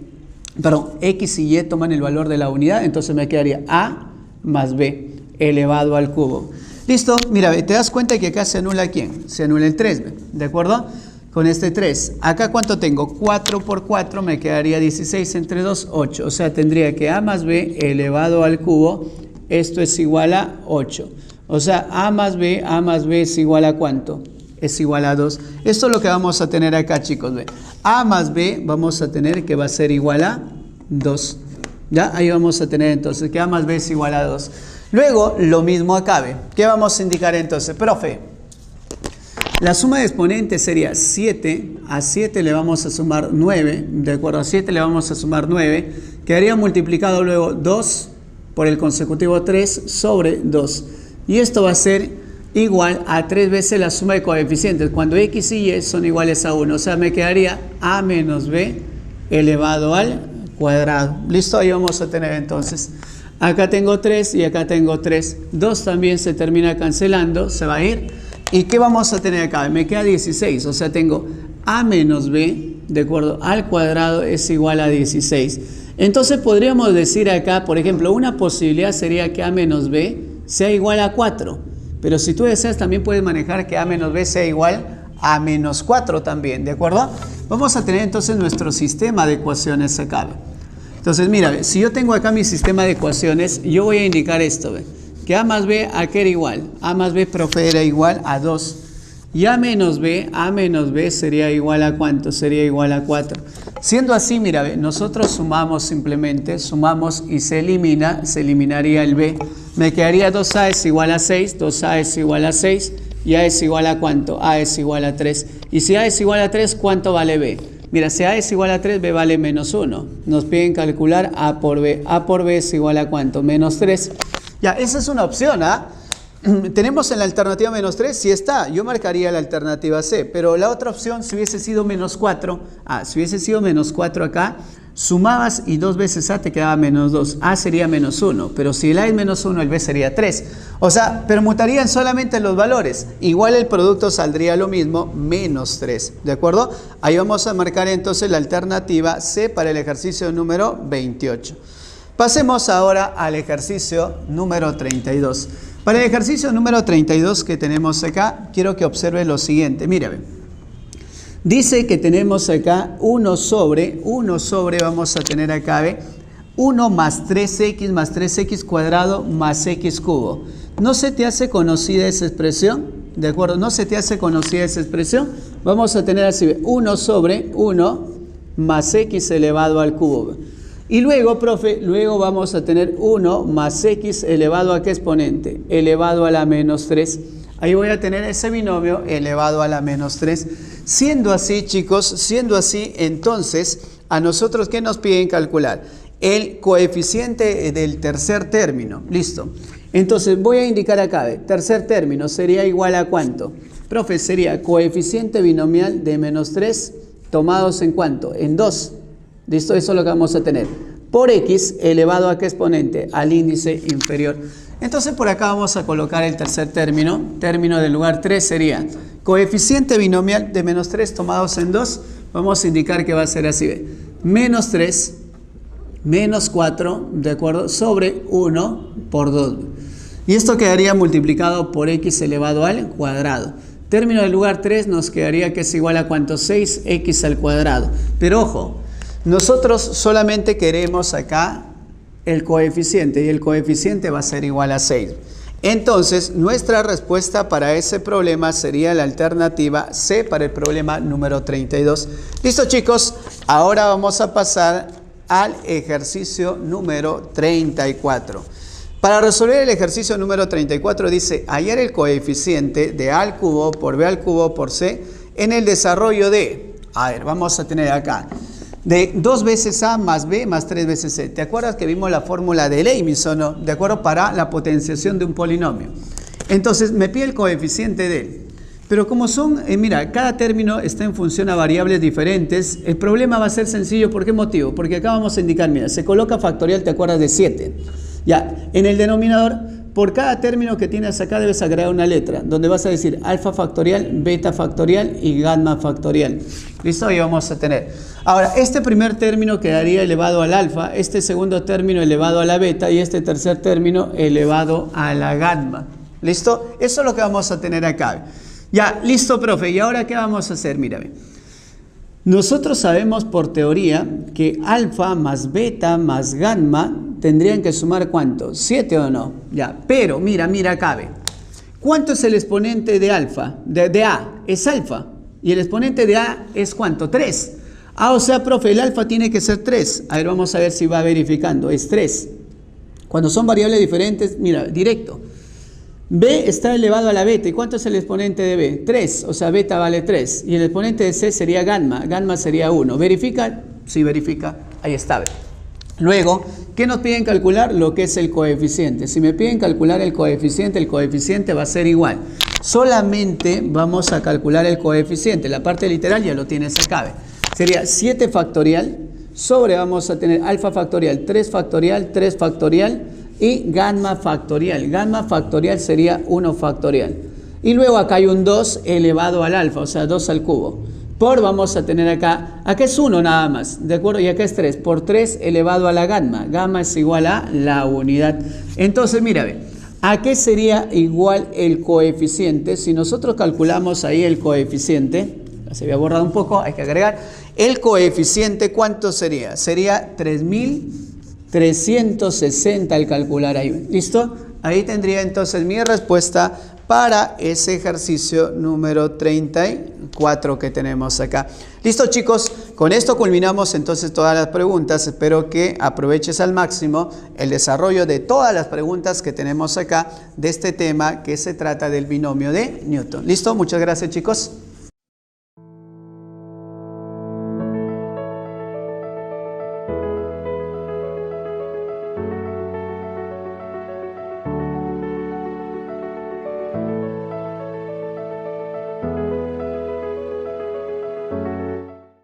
perdón, X y Y toman el valor de la unidad? Entonces me quedaría A más B elevado al cubo. ¿Listo? Mira, te das cuenta que acá se anula ¿quién? Se anula el 3, ¿de acuerdo? Con este 3. Acá ¿cuánto tengo? 4 por 4 me quedaría 16 entre 2, 8. O sea, tendría que A más B elevado al cubo, esto es igual a 8. O sea, A más B es igual a ¿cuánto? Es igual a 2. Esto es lo que vamos a tener acá, chicos. ¿Ve? A más B vamos a tener que va a ser igual a 2. ¿Ya? Ahí vamos a tener entonces que A más B es igual a 2. Luego, lo mismo acá, ¿ve? ¿Qué vamos a indicar entonces? Profe, la suma de exponentes sería 7. A 7 le vamos a sumar 9. ¿De acuerdo? A 7 le vamos a sumar 9. Quedaría multiplicado luego 2 por el consecutivo 3 sobre 2. Y esto va a ser igual a 3 veces la suma de coeficientes, cuando X y Y son iguales a 1. O sea, me quedaría A menos B elevado al cuadrado. ¿Listo? Ahí vamos a tener entonces. Acá tengo 3 y acá tengo 3. 2 también se termina cancelando, se va a ir. ¿Y qué vamos a tener acá? Me queda 16. O sea, tengo A menos B, de acuerdo, al cuadrado es igual a 16. Entonces podríamos decir acá, por ejemplo, una posibilidad sería que A menos B sea igual a 4, pero si tú deseas también puedes manejar que A menos B sea igual a menos 4 también, ¿de acuerdo? Vamos a tener entonces nuestro sistema de ecuaciones acá. Entonces mira, si yo tengo acá mi sistema de ecuaciones, yo voy a indicar esto, ¿ve? Que A más B, ¿a qué era igual? A más B, profe, era igual a 2. Y A menos B sería igual a ¿cuánto? Sería igual a 4. Siendo así, mira, ¿ve? Nosotros sumamos simplemente, sumamos y se eliminaría el B. Me quedaría 2A es igual a 6, 2A es igual a 6, y A es igual a ¿cuánto? A es igual a 3. Y si A es igual a 3, ¿cuánto vale B? Mira, si A es igual a 3, B vale menos 1. Nos piden calcular A por B. A por B es igual a ¿cuánto? Menos 3. Ya, esa es una opción, ¿ah? Tenemos en la alternativa menos 3, sí está, yo marcaría la alternativa C, pero la otra opción si hubiese sido menos 4, si hubiese sido menos 4 acá, sumabas y 2 veces A te quedaba menos 2, A sería menos 1, pero si el A es menos 1, el B sería 3, o sea, permutarían solamente los valores, igual el producto saldría lo mismo, menos 3, ¿de acuerdo? Ahí vamos a marcar entonces la alternativa C para el ejercicio número 28. Pasemos ahora al ejercicio número 32. Para el ejercicio número 32 que tenemos acá, quiero que observe lo siguiente. Mírame. Dice que tenemos acá 1 sobre, vamos a tener acá, ¿ve? 1 más 3x cuadrado más x cubo. ¿No se te hace conocida esa expresión? ¿De acuerdo? ¿No se te hace conocida esa expresión? Vamos a tener así, ¿ve? 1 sobre 1 más x elevado al cubo. Y luego, profe, luego vamos a tener 1 más x elevado a ¿qué exponente? Elevado a la menos 3. Ahí voy a tener ese binomio elevado a la menos 3. Siendo así, chicos, siendo así, entonces, a nosotros, ¿qué nos piden calcular? El coeficiente del tercer término. Listo. Entonces, voy a indicar acá, tercer término sería igual a ¿cuánto? Profe, sería coeficiente binomial de menos 3 tomados en ¿cuánto? En 2. ¿Listo? Eso es lo que vamos a tener. Por x elevado a ¿qué exponente? Al índice inferior. Entonces por acá vamos a colocar el tercer término. Término del lugar 3 sería coeficiente binomial de menos 3 tomados en 2. Vamos a indicar que va a ser así. ¿Ve? Menos 3, menos 4, ¿de acuerdo? Sobre 1 por 2. Y esto quedaría multiplicado por x elevado al cuadrado. Término del lugar 3 nos quedaría que es igual a ¿cuánto? 6x al cuadrado. Pero ojo, nosotros solamente queremos acá el coeficiente y el coeficiente va a ser igual a 6. Entonces, nuestra respuesta para ese problema sería la alternativa C para el problema número 32. Listo, chicos, ahora vamos a pasar al ejercicio número 34. Para resolver el ejercicio número 34 dice, hallar el coeficiente de A al cubo por B al cubo por C en el desarrollo de, a ver, vamos a tener acá, de 2 veces A más B más 3 veces C. ¿Te acuerdas que vimos la fórmula de Leibniz o no? ¿De acuerdo? Para la potenciación de un polinomio. Entonces, me pide el coeficiente de él. Pero como son, mira, cada término está en función a variables diferentes, el problema va a ser sencillo. ¿Por qué motivo? Porque acá vamos a indicar, mira, se coloca factorial, ¿te acuerdas de 7? Ya, en el denominador, por cada término que tienes acá debes agregar una letra, donde vas a decir alfa factorial, beta factorial y gamma factorial. ¿Listo? Y vamos a tener. Ahora, este primer término quedaría elevado al alfa, este segundo término elevado a la beta y este tercer término elevado a la gamma. ¿Listo? Eso es lo que vamos a tener acá. Ya, listo, profe. ¿Y ahora qué vamos a hacer? Mírame. Nosotros sabemos por teoría que alfa más beta más gamma tendrían que sumar ¿cuánto? 7 o no. Ya, pero mira acá, ve. ¿Cuánto es el exponente de alfa? De A, es alfa. Y el exponente de A es ¿cuánto? 3. Ah, o sea, profe, el alfa tiene que ser 3. A ver, vamos a ver si va verificando. Es 3. Cuando son variables diferentes, mira, directo. B está elevado a la beta. ¿Y cuánto es el exponente de B? 3. O sea, beta vale 3. Y el exponente de C sería gamma. Gamma sería 1. ¿Verifica? Sí, verifica. Ahí está. Luego, ¿qué nos piden calcular? Lo que es el coeficiente. Si me piden calcular el coeficiente va a ser igual. Solamente vamos a calcular el coeficiente. La parte literal ya lo tienes acá. Sería 7 factorial sobre, vamos a tener alfa factorial, 3 factorial y gamma factorial. Gamma factorial sería 1 factorial. Y luego acá hay un 2 elevado al alfa, o sea, 2 al cubo. Por vamos a tener acá es 1 nada más, ¿de acuerdo? Y acá es 3, por 3 elevado a la gamma. Gamma es igual a la unidad. Entonces, mira, ve, ¿a qué sería igual el coeficiente? Si nosotros calculamos ahí el coeficiente, se había borrado un poco, hay que agregar. El coeficiente, ¿cuánto sería? Sería 3.360 al calcular ahí. ¿Listo? Ahí tendría entonces mi respuesta para ese ejercicio número 34 que tenemos acá. Listo, chicos, con esto culminamos entonces todas las preguntas. Espero que aproveches al máximo el desarrollo de todas las preguntas que tenemos acá de este tema que se trata del binomio de Newton. ¿Listo? Muchas gracias, chicos.